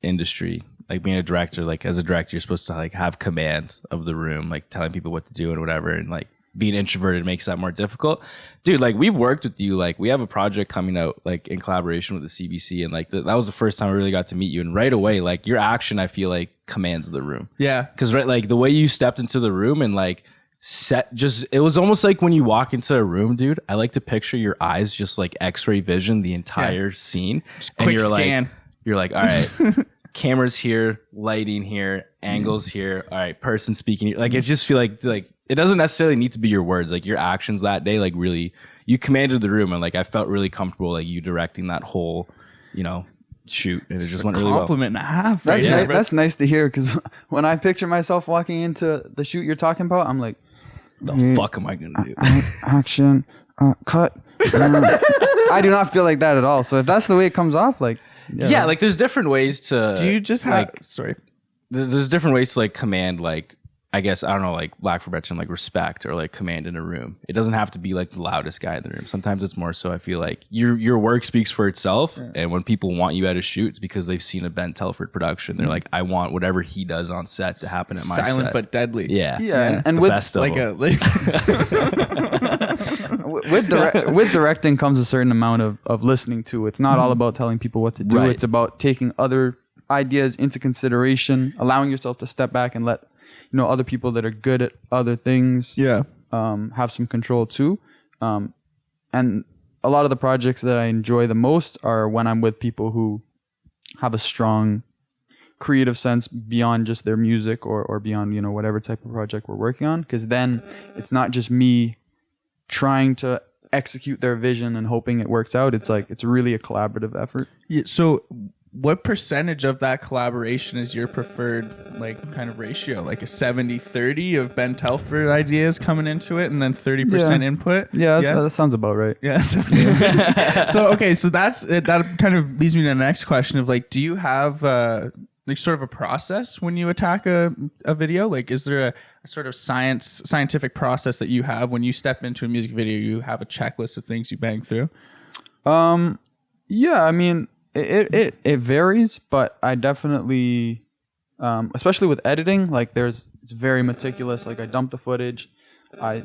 Speaker 4: industry. Like being a director, like as a director, you're supposed to like have command of the room, like telling people what to do and whatever. And like being introverted makes that more difficult. Dude, like we've worked with you. Like we have a project coming out like in collaboration with the CBC. And like that was the first time I really got to meet you. And right away, like your action, I feel like commands the room.
Speaker 1: Yeah.
Speaker 4: Cause right, like the way you stepped into the room and like it was almost like when you walk into a room, dude, I like to picture your eyes just like x-ray vision the entire scene. And
Speaker 1: quick
Speaker 4: you're
Speaker 1: scan.
Speaker 4: you're like, all right, camera's here, lighting here, angles here. All right, person speaking. Like, I just feel like it doesn't necessarily need to be your words. Like your actions that day, like really, you commanded the room, and like I felt really comfortable, like you directing that whole, shoot, and it just went really well.
Speaker 1: Compliment and a half.
Speaker 2: That's
Speaker 1: Right?
Speaker 2: that's nice to hear, because when I picture myself walking into the shoot you're talking about, I'm like,
Speaker 4: The fuck am I gonna do?
Speaker 2: action, cut. I do not feel like that at all. So if that's the way it comes off, like,
Speaker 4: Yeah, like there's different ways to.
Speaker 1: Do you just have?
Speaker 4: like,
Speaker 1: Sorry.
Speaker 4: There's different ways to like command, like I guess I don't know, like lack for better term, like respect or like command in a room. It doesn't have to be like the loudest guy in the room. Sometimes it's more so I feel like your work speaks for itself, and when people want you at a shoot, it's because they've seen a Ben Telford production. They're like, I want whatever he does on set to happen at my
Speaker 1: Silent
Speaker 4: set.
Speaker 1: but deadly.
Speaker 4: Yeah,
Speaker 2: and
Speaker 4: the
Speaker 2: with
Speaker 4: best of
Speaker 1: Like
Speaker 4: them.
Speaker 2: with directing comes a certain amount of listening to. It's not all about telling people what to do.
Speaker 4: Right.
Speaker 2: It's about taking other ideas into consideration, allowing yourself to step back and let other people that are good at other things
Speaker 1: Yeah.
Speaker 2: have some control too. And a lot of the projects that I enjoy the most are when I'm with people who have a strong creative sense beyond just their music or beyond whatever type of project we're working on, because then it's not just me trying to execute their vision and hoping it works out. It's like it's really a collaborative effort.
Speaker 1: Yeah, so what percentage of that collaboration is your preferred like kind of ratio? Like a 70-30 of Ben Telford ideas coming into it and then 30% input?
Speaker 2: Yeah, that sounds about right.
Speaker 1: Yes. So okay, so that kind of leads me to the next question of like, do you have like sort of a process when you attack a video? Like, is there a sort of scientific process that you have when you step into a music video? You have a checklist of things you bang through?
Speaker 2: Yeah, I mean, it varies, but I definitely, especially with editing, like it's very meticulous. Like I dump the footage, I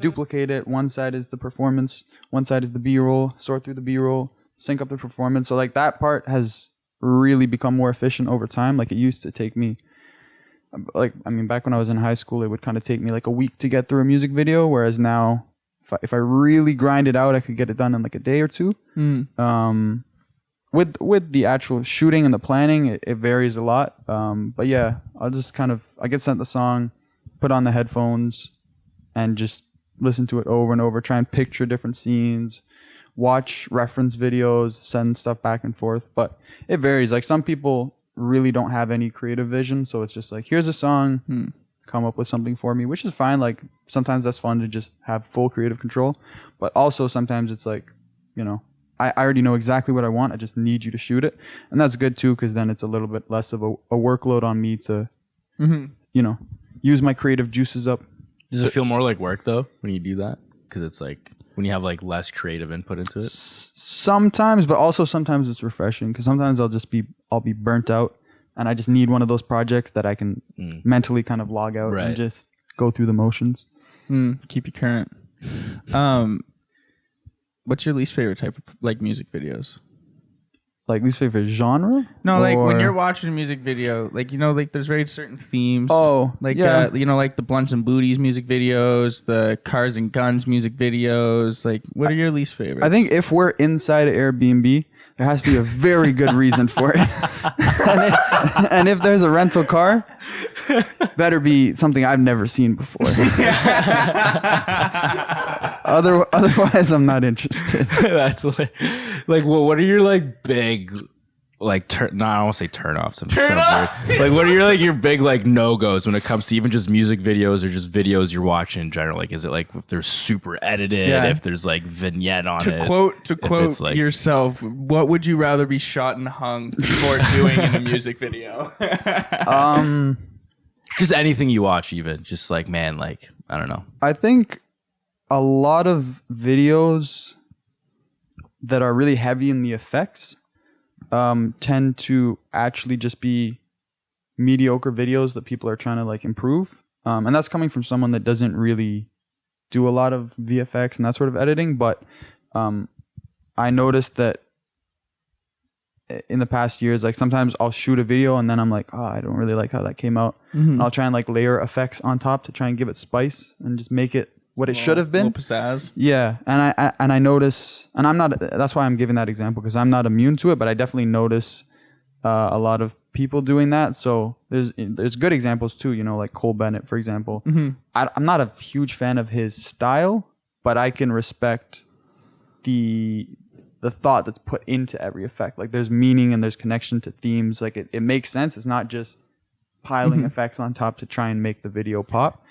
Speaker 2: duplicate it. One side is the performance, one side is the B-roll, sort through the B-roll, sync up the performance. So like that part has really become more efficient over time. Like it used to take me, like, I mean, back when I was in high school, it would kind of take me like a week to get through a music video. Whereas now, if I really grind it out, I could get it done in like a day or two. With the actual shooting and the planning, it varies a lot. But yeah, I get sent the song, put on the headphones, and just listen to it over and over, try and picture different scenes, watch reference videos, send stuff back and forth. But it varies. Like some people really don't have any creative vision, so it's just like, here's a song, come up with something for me, which is fine. Like sometimes that's fun to just have full creative control, but also sometimes it's like, I already know exactly what I want. I just need you to shoot it. And that's good too, because then it's a little bit less of a workload on me to, use my creative juices up.
Speaker 4: Does it feel more like work though when you do that? Because it's like when you have like less creative input into it.
Speaker 2: Sometimes, but also sometimes it's refreshing, because sometimes I'll be burnt out, and I just need one of those projects that I can mentally kind of log out and just go through the motions.
Speaker 1: Keep you current. What's your least favorite type of like music videos?
Speaker 2: Like least favorite genre?
Speaker 1: No, like when you're watching a music video, like like there's very certain themes.
Speaker 2: Oh,
Speaker 1: like
Speaker 2: yeah.
Speaker 1: Like the Blunts and Booties music videos, the Cars and Guns music videos. Like, what are your least favorites?
Speaker 2: I think if we're inside an Airbnb, there has to be a very good reason for it. and if there's a rental car, better be something I've never seen before. Otherwise, I'm not interested.
Speaker 4: That's like what are your like big like no, I don't want to say turn offs.
Speaker 1: Turn off.
Speaker 4: Like what are your big like no goes when it comes to even just music videos or just videos you're watching in general? Like is it like if they're super edited, if there's like vignette on it?
Speaker 1: To quote like, yourself, what would you rather be shot and hung for doing in a music video?
Speaker 4: Just anything you watch, even just like man, like I don't know.
Speaker 2: I think a lot of videos that are really heavy in the effects tend to actually just be mediocre videos that people are trying to like improve. And that's coming from someone that doesn't really do a lot of VFX and that sort of editing. But I noticed that in the past years, like sometimes I'll shoot a video and then I'm like, oh, I don't really like how that came out. And I'll try and like layer effects on top to try and give it spice and just make it what it should have been.
Speaker 1: Little pizzazz.
Speaker 2: Yeah, and I notice, and I'm not. That's why I'm giving that example because I'm not immune to it, but I definitely notice a lot of people doing that. So there's good examples too. You know, like Cole Bennett, for example. I'm not a huge fan of his style, but I can respect the thought that's put into every effect. Like there's meaning and there's connection to themes. Like it makes sense. It's not just piling effects on top to try and make the video pop.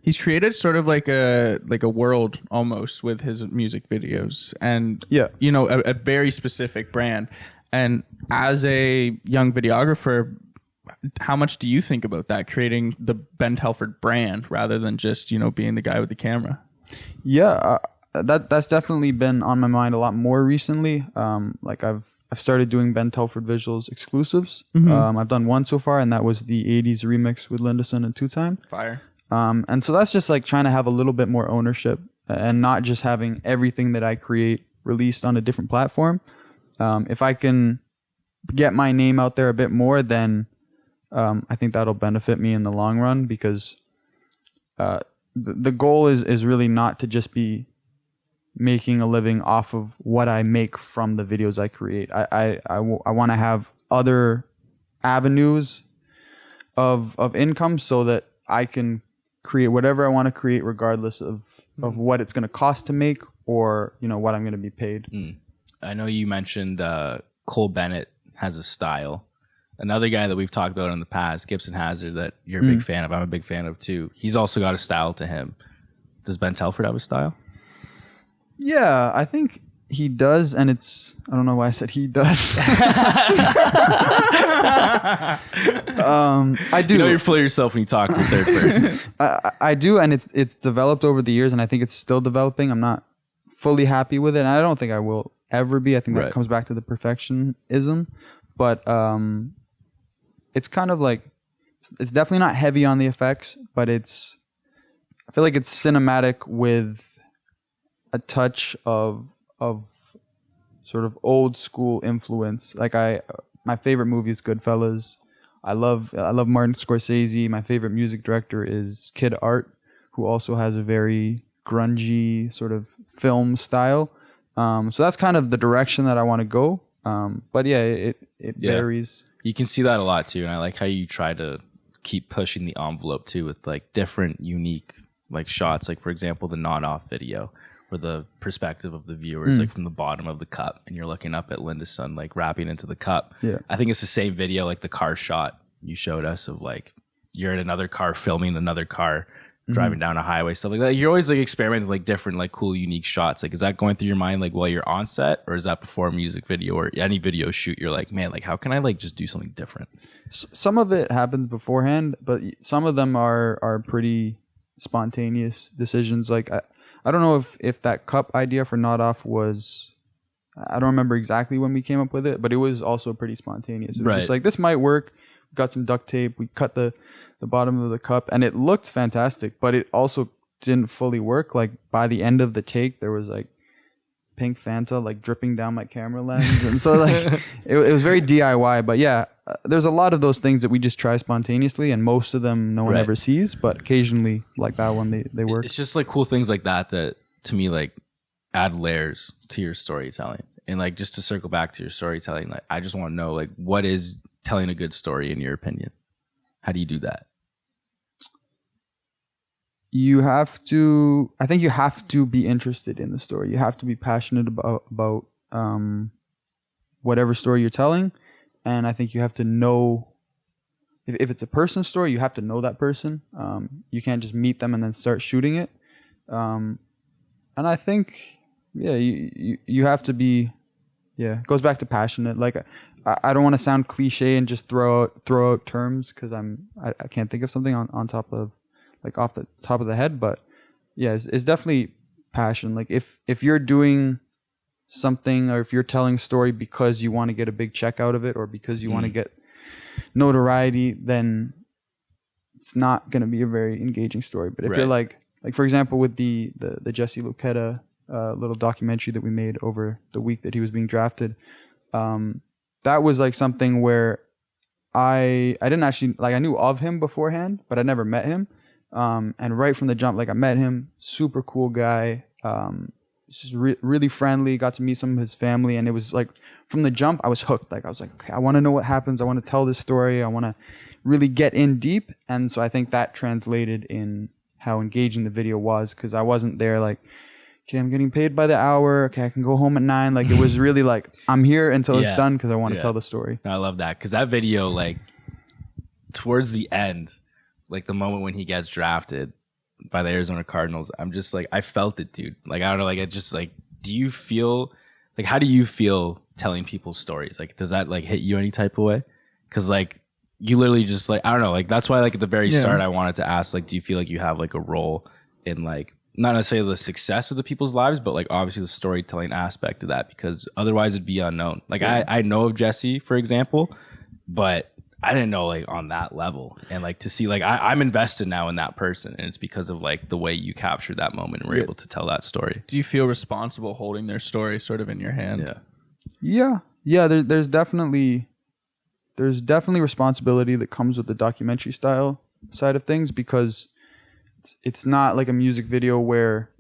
Speaker 1: He's created sort of like a world almost with his music videos, and you know, a very specific brand. And as a young videographer, how much do you think about that, creating the Ben Telford brand rather than just, you know, being the guy with the camera?
Speaker 2: Yeah, that's definitely been on my mind a lot more recently. Like I've started doing Ben Telford visuals exclusives. I've done one so far, and that was the 80s remix with Lindasson and Two Time.
Speaker 1: Fire.
Speaker 2: And so that's just like trying to have a little bit more ownership and not just having everything that I create released on a different platform. If I can get my name out there a bit more, then I think that'll benefit me in the long run, because the goal is really not to just be making a living off of what I make from the videos I create. I want to have other avenues of income so that I can create whatever I want to create, regardless of what it's going to cost to make, or, you know, what I'm going to be paid.
Speaker 4: I know you mentioned Cole Bennett has a style. Another guy that we've talked about in the past, Gibson Hazard, that you're a big fan of, I'm a big fan of too. He's also got a style to him. Does Ben Telford have a style?
Speaker 2: Yeah, I think he does, and I don't know why I said he does. I do.
Speaker 4: You know, you're full of yourself when you talk in the third person.
Speaker 2: I do, and it's developed over the years, and I think it's still developing. I'm not fully happy with it, and I don't think I will ever be. I think that comes back to the perfectionism, but it's kind of like, it's definitely not heavy on the effects, but I feel like it's cinematic with a touch of sort of old school influence. Like my favorite movie is Goodfellas. I love Martin Scorsese. My favorite music director is Kid Art, who also has a very grungy sort of film style. So that's kind of the direction that I want to go. But yeah, it varies.
Speaker 4: You can see that a lot too, and I like how you try to keep pushing the envelope too, with like different unique like shots. Like for example, the Not Off video, where the perspective of the viewer is like from the bottom of the cup, and you're looking up at Lindasson like rapping into the cup. Yeah, I think it's the same video, like the car shot you showed us of like you're in another car filming another car driving down a highway, stuff like that. You're always like experimenting with like different like cool unique shots. Like is that going through your mind like while you're on set, or is that before a music video or any video shoot you're like, man, like how can I like just do something different?
Speaker 2: Some of it happens beforehand, but some of them are pretty spontaneous decisions. Like I don't know if that cup idea for Not Off was, I don't remember exactly when we came up with it, but it was also pretty spontaneous. It was just like, this might work. We got some duct tape. We cut the bottom of the cup, and it looked fantastic, but it also didn't fully work. Like by the end of the take, there was like pink Fanta like dripping down my camera lens, and so like it was very DIY. But yeah, there's a lot of those things that we just try spontaneously, and most of them no one ever sees, but occasionally like that one they work.
Speaker 4: It's just like cool things like that to me like add layers to your storytelling. And like just to circle back to your storytelling, like I just want to know like what is telling a good story in your opinion? How do you do that?
Speaker 2: I think you have to be interested in the story. You have to be passionate about whatever story you're telling. And I think you have to know, if it's a person's story, you have to know that person. You can't just meet them and then start shooting it. And I think, yeah, you have to be, yeah, it goes back to passionate. Like, I don't want to sound cliche and just throw out terms, because I can't think of something on top of, like, off the top of the head. But yeah, it's definitely passion. Like, if you're doing something, or if you're telling a story because you want to get a big check out of it, or because you want to get notoriety, then it's not going to be a very engaging story. But if you're like for example, with the Jesse Luketa little documentary that we made over the week that he was being drafted, that was like something where I didn't actually, like, I knew of him beforehand, but I never met him. And right from the jump, like, I met him, super cool guy, just really friendly, got to meet some of his family. And it was like, from the jump, I was hooked. Like, I was like, okay, I want to know what happens. I want to tell this story. I want to really get in deep. And so I think that translated in how engaging the video was, because I wasn't there like, okay, I'm getting paid by the hour. Okay, I can go home at 9. Like, it was really like, I'm here until it's done, because I want to tell the story.
Speaker 4: I love that, because that video, like, towards the end, like the moment when he gets drafted by the Arizona Cardinals, I'm just like, I felt it, dude. Like, I don't know, like, it just, like, do you feel, like, how do you feel telling people's stories? Like, does that, like, hit you any type of way? Because, like, you literally just, like, I don't know, like, that's why, like, at the very start, I wanted to ask, like, do you feel like you have, like, a role in, like, not necessarily the success of the people's lives, but, like, obviously the storytelling aspect of that, because otherwise it'd be unknown. Like, I know of Jesse, for example, but I didn't know, like, on that level. And, like, to see, like, I'm invested now in that person, and it's because of, like, the way you captured that moment and were able to tell that story.
Speaker 1: Do you feel responsible holding their story sort of in your hand?
Speaker 2: Yeah. There's definitely responsibility that comes with the documentary style side of things, because it's not like a music video where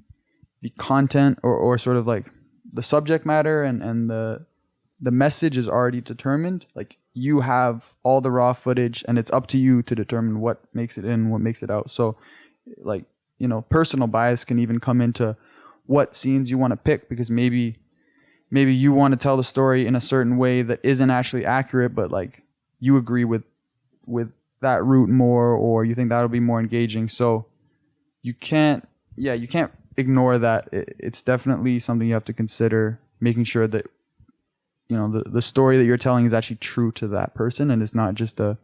Speaker 2: the content or sort of like the subject matter and the message is already determined. Like, you have all the raw footage, and it's up to you to determine what makes it in, what makes it out. So, like, you know, personal bias can even come into what scenes you want to pick, because maybe you want to tell the story in a certain way that isn't actually accurate, but, like, you agree with that route more, or you think that'll be more engaging. So you can't ignore that. It's definitely something you have to consider, making sure that, you know, the story that you're telling is actually true to that person, and it's not just a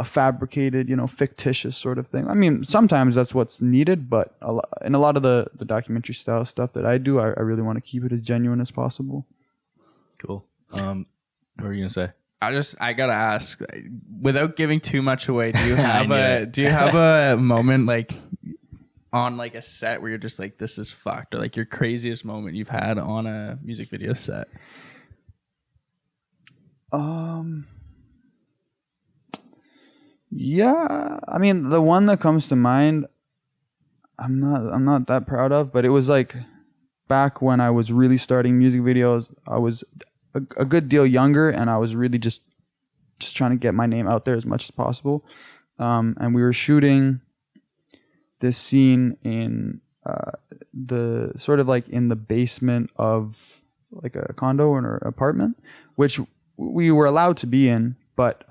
Speaker 2: fabricated, you know, fictitious sort of thing. I mean, sometimes that's what's needed, but in a lot of the documentary style stuff that I do, I really want to keep it as genuine as possible.
Speaker 4: Cool. What were you gonna say?
Speaker 1: I gotta ask, without giving too much away, do you have a moment, like, on, like, a set where you're just like, this is fucked, or like your craziest moment you've had on a music video set?
Speaker 2: Yeah, I mean, the one that comes to mind, I'm not that proud of, but it was like back when I was really starting music videos. I was a good deal younger, and I was really just trying to get my name out there as much as possible. And we were shooting this scene in the sort of like in the basement of like a condo or an apartment, which we were allowed to be in, but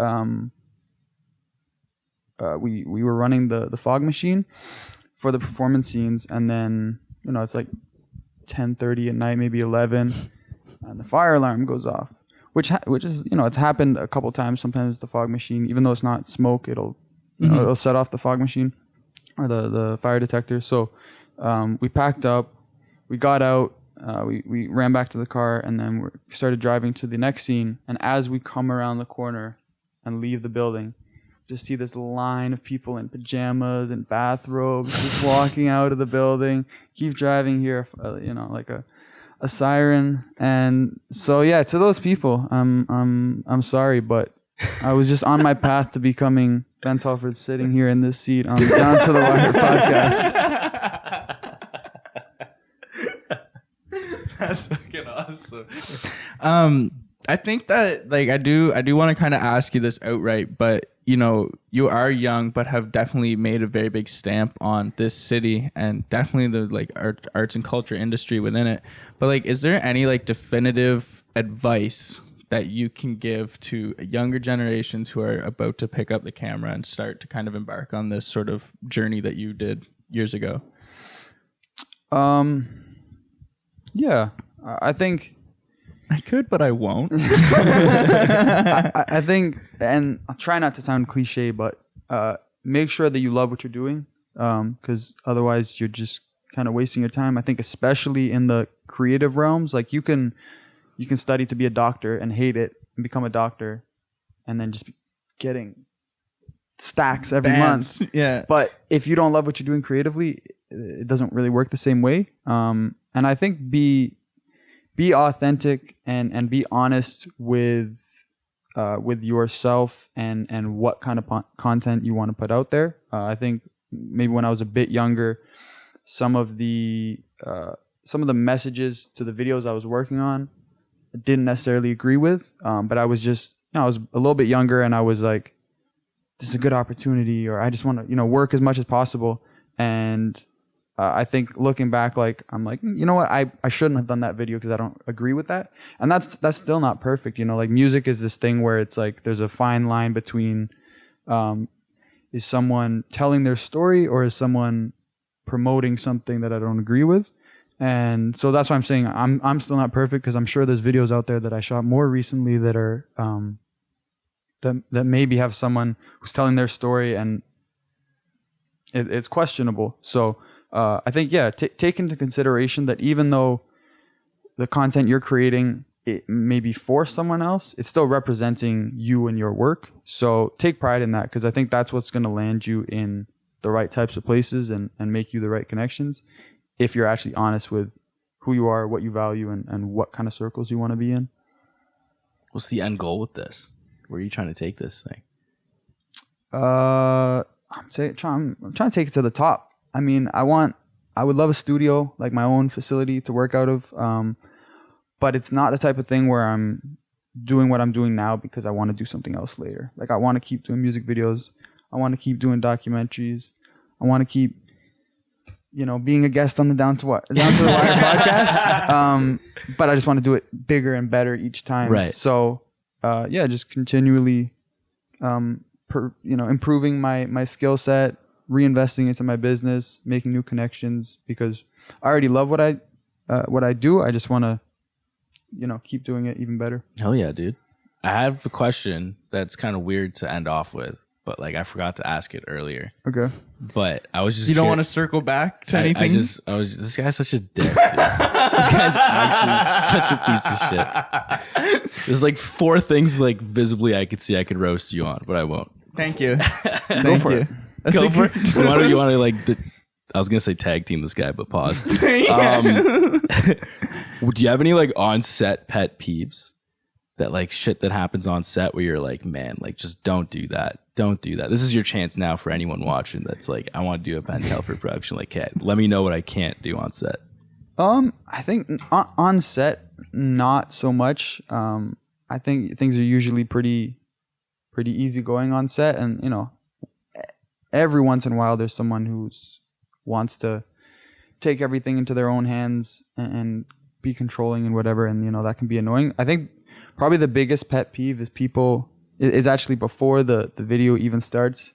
Speaker 2: we were running the fog machine for the performance scenes, and then, you know, it's like 10:30 at night, maybe 11, and the fire alarm goes off, which is, you know, it's happened a couple times. Sometimes the fog machine, even though it's not smoke, it'll set off the fog machine or the fire detector. So we packed up, we got out, we ran back to the car, and then we started driving to the next scene. And as we come around the corner and leave the building, just see this line of people in pajamas and bathrobes just walking out of the building. Keep driving here, you know, like a siren. And so, yeah, to those people, I'm sorry, but I was just on my path to becoming Ben Telford, sitting here in this seat on the Down to the Wire podcast.
Speaker 1: That's fucking awesome. I think that, like, I do want to kind of ask you this outright, but, you know, you are young, but have definitely made a very big stamp on this city and definitely the, like, arts and culture industry within it. But, like, is there any, like, definitive advice that you can give to younger generations who are about to pick up the camera and start to kind of embark on this sort of journey that you did years ago?
Speaker 2: Yeah, I think
Speaker 1: I could, but I won't.
Speaker 2: I think, and I'll try not to sound cliche, but make sure that you love what you're doing, because otherwise you're just kind of wasting your time. I think especially in the creative realms, like you can study to be a doctor and hate it and become a doctor, and then just be getting stacks every month.
Speaker 1: Yeah.
Speaker 2: But if you don't love what you're doing creatively, it doesn't really work the same way. And I think be authentic and be honest with yourself and what kind of content you want to put out there. I think maybe when I was a bit younger, some of the messages to the videos I was working on I didn't necessarily agree with, but I was just, I was a little bit younger and I was like, this is a good opportunity, or I just want to, work as much as possible. And I think looking back, like, I'm like, you know what, I shouldn't have done that video because I don't agree with that. And that's still not perfect. Like music is this thing where it's like, there's a fine line between, is someone telling their story or is someone promoting something that I don't agree with? And so that's why I'm saying I'm still not perfect, because I'm sure there's videos out there that I shot more recently that are, that maybe have someone who's telling their story and it's questionable. So, I think, yeah, take into consideration that even though the content you're creating, it may be for someone else, it's still representing you and your work. So take pride in that, because I think that's what's going to land you in the right types of places and make you the right connections, if you're actually honest with who you are, what you value, and what kind of circles you want to be in.
Speaker 4: What's the end goal with this? Where are you trying to take this thing?
Speaker 2: I'm trying to take it to the top. I mean, I would love a studio, like my own facility to work out of. But it's not the type of thing where I'm doing what I'm doing now because I want to do something else later. Like, I want to keep doing music videos. I want to keep doing documentaries. I want to keep, being a guest on the Down to the Wire podcast. But I just want to do it bigger and better each time.
Speaker 4: Right.
Speaker 2: So, just continually, improving my skill set, reinvesting into my business, making new connections, because I already love what I do. I just want to, keep doing it even better.
Speaker 4: Hell yeah, dude. I have a question that's kind of weird to end off with, but like I forgot to ask it earlier.
Speaker 2: Okay.
Speaker 4: But I was just,
Speaker 1: you don't want to circle back to anything?
Speaker 4: This guy's such a dick, dude. This guy's actually such a piece of shit. There's like 4 things like visibly I could see I could roast you on, but I won't.
Speaker 1: Thank you.
Speaker 2: Go for it.
Speaker 1: Go for it.
Speaker 4: You want to like, I was going to say tag team this guy, but pause. Do you have any like on set pet peeves? That like shit that happens on set where you're like, man, like just don't do that. Don't do that. This is your chance now for anyone watching that's like, I want to do a Ben Telford production. Like, hey, let me know what I can't do on set.
Speaker 2: I think on set, not so much. I think things are usually pretty easy going on set, and every once in a while there's someone who wants to take everything into their own hands and be controlling and whatever, and that can be annoying. I think probably the biggest pet peeve is people is actually before the video even starts,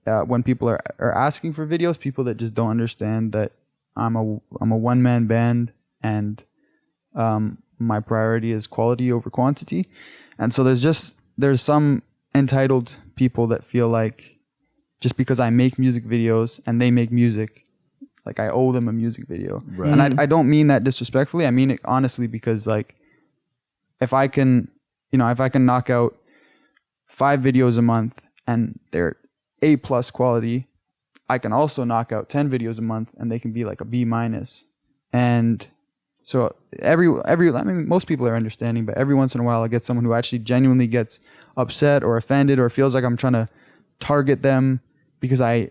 Speaker 2: when people are asking for videos, people that just don't understand that I'm a one-man band, and my priority is quality over quantity. And so there's some entitled people that feel like just because I make music videos and they make music, like I owe them a music video. Right. And I don't mean that disrespectfully. I mean it honestly, because like if I can knock out 5 videos a month and they're A+ quality, I can also knock out 10 videos a month and they can be like a B-. And so I mean, most people are understanding, but every once in a while I get someone who actually genuinely gets upset or offended or feels like I'm trying to target them because I'm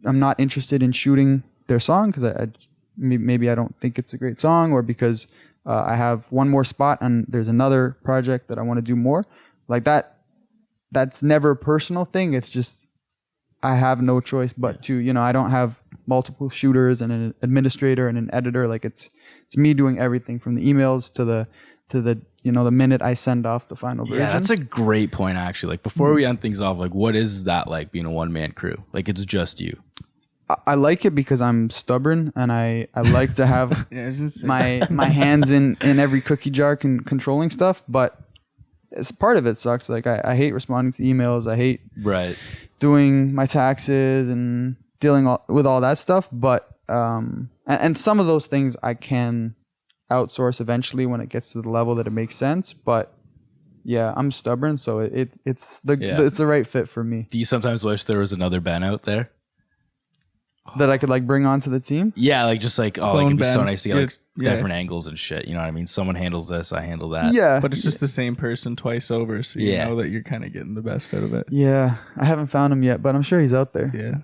Speaker 2: not interested in shooting their song because maybe I don't think it's a great song, or because I have one more spot and there's another project that I want to do more. Like that's never a personal thing. It's just I have no choice but to, I don't have multiple shooters and an administrator and an editor. Like it's me doing everything from the emails to the the minute I send off the final version.
Speaker 4: Yeah, that's a great point, actually. Like, before we end things off, like, what is that like being a one-man crew? Like, it's just you.
Speaker 2: I like it because I'm stubborn and I like to have
Speaker 1: Yeah, I was gonna say-
Speaker 2: my hands in every cookie jar controlling stuff, but as part of it sucks. Like I hate responding to emails. I hate
Speaker 4: Right.
Speaker 2: doing my taxes and dealing with all that stuff. But and some of those things I can outsource eventually when it gets to the level that it makes sense. But yeah, I'm stubborn, so it's the right fit for me.
Speaker 4: Do you sometimes wish there was another Ben out there?
Speaker 2: That I could like bring onto the team.
Speaker 4: Yeah, like just like, oh, like
Speaker 1: Clone
Speaker 4: it'd be so
Speaker 1: Ben.
Speaker 4: nice to get like
Speaker 1: Yeah.
Speaker 4: different angles and shit. You know what I mean? Someone handles this, I handle that.
Speaker 2: Yeah,
Speaker 1: But it's just the same person twice over, so you
Speaker 4: Yeah.
Speaker 1: know that you're kind of getting the best out of it.
Speaker 2: yeah. I haven't found him yet, but I'm sure he's out there.
Speaker 1: Yeah.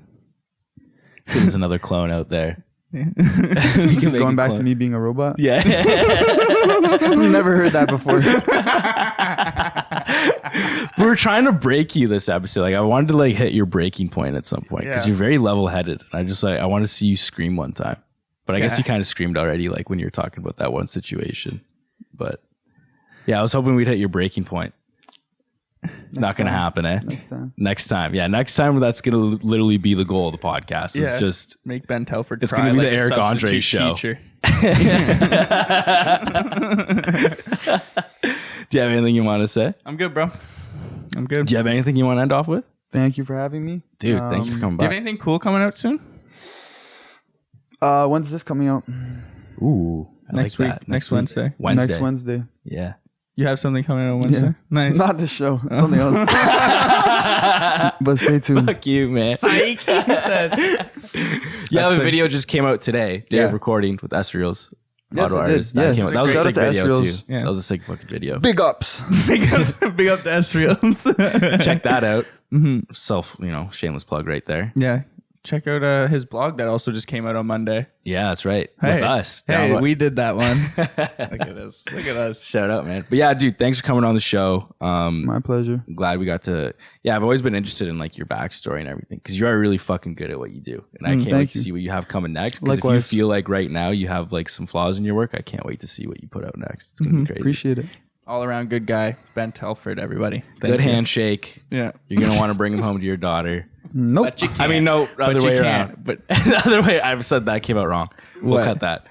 Speaker 4: There's another clone out there.
Speaker 2: Just going back to me being a robot.
Speaker 4: Yeah.
Speaker 2: I've never heard that before.
Speaker 4: We were trying to break you this episode. Like, I wanted to like hit your breaking point at some point because
Speaker 1: Yeah.
Speaker 4: you're very level-headed. I just like, I want to see you scream one time. But I guess
Speaker 1: Yeah.
Speaker 4: you kind of screamed already, like when you were talking about that one situation. But yeah, I was hoping we'd hit your breaking point. Not gonna
Speaker 2: time.
Speaker 4: happen, eh?
Speaker 2: Next time.
Speaker 4: Next time. Yeah, next time that's gonna literally be the goal of the podcast.
Speaker 1: Yeah.
Speaker 4: It's just
Speaker 1: Make Ben Telford
Speaker 4: It's
Speaker 1: cry
Speaker 4: gonna be
Speaker 1: like
Speaker 4: the
Speaker 1: a
Speaker 4: Eric Andre
Speaker 1: substitute
Speaker 4: show.
Speaker 1: teacher.
Speaker 4: Do you have anything you want to say?
Speaker 1: I'm good, bro. I'm good.
Speaker 4: Do you have anything you want to end off with?
Speaker 2: Thank you for having me.
Speaker 4: Dude, thank you for coming
Speaker 1: Do you have
Speaker 4: back.
Speaker 1: anything cool coming out soon?
Speaker 2: When's this coming out?
Speaker 4: Ooh, I
Speaker 1: Next
Speaker 4: like
Speaker 1: week.
Speaker 4: that.
Speaker 1: Next
Speaker 4: week.
Speaker 1: Wednesday.
Speaker 4: Wednesday.
Speaker 2: Next Wednesday.
Speaker 4: Yeah.
Speaker 1: You have something coming out on Wednesday?
Speaker 2: Yeah.
Speaker 1: Nice.
Speaker 2: Not this show. It's something else. But stay tuned.
Speaker 4: Fuck you, man.
Speaker 1: Psych. He said.
Speaker 4: Yeah, the
Speaker 1: sick.
Speaker 4: video just came out today. Day of
Speaker 2: Yeah.
Speaker 4: recording with Esriel's
Speaker 2: Yes,
Speaker 4: auto
Speaker 2: it did.
Speaker 4: artist. That,
Speaker 2: Yes.
Speaker 4: came out. That was a
Speaker 2: Shout
Speaker 4: sick
Speaker 2: out to
Speaker 4: video too.
Speaker 2: Esriel's.
Speaker 1: Yeah.
Speaker 4: That was a sick fucking video.
Speaker 2: Big ups.
Speaker 1: big up to Esriel.
Speaker 4: Check that out. Self, shameless plug right there.
Speaker 1: Yeah. Check out his blog that also just came out on Monday.
Speaker 4: Yeah, that's right.
Speaker 1: Hey.
Speaker 4: With us.
Speaker 1: Hey,
Speaker 4: Download-
Speaker 1: we did that one. Look at us. Look at us.
Speaker 4: Shout out, man. But yeah, dude, thanks for coming on the show.
Speaker 2: My pleasure.
Speaker 4: I'm glad we got to. Yeah, I've always been interested in like your backstory and everything because you are really fucking good at what you do, and I can't wait
Speaker 2: thank
Speaker 4: to
Speaker 2: you.
Speaker 4: see what you have coming next. Because if you
Speaker 2: Likewise.
Speaker 4: feel like right now you have like some flaws in your work, I can't wait to see what you put out next. It's gonna be crazy.
Speaker 2: Appreciate it.
Speaker 1: All around good guy. Ben Telford, everybody. Thank
Speaker 4: Good
Speaker 1: you.
Speaker 4: handshake.
Speaker 1: Yeah.
Speaker 4: You're gonna want to bring him home to your daughter.
Speaker 2: Nope.
Speaker 1: But you can't.
Speaker 4: I mean, no, other
Speaker 1: you
Speaker 4: way
Speaker 1: can't.
Speaker 4: around.
Speaker 1: But
Speaker 4: The other way, I've said that came out wrong. We'll
Speaker 1: What?
Speaker 4: cut that.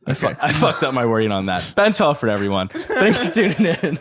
Speaker 4: I fucked up my wording on that. Ben Telford, everyone. Thanks for tuning in.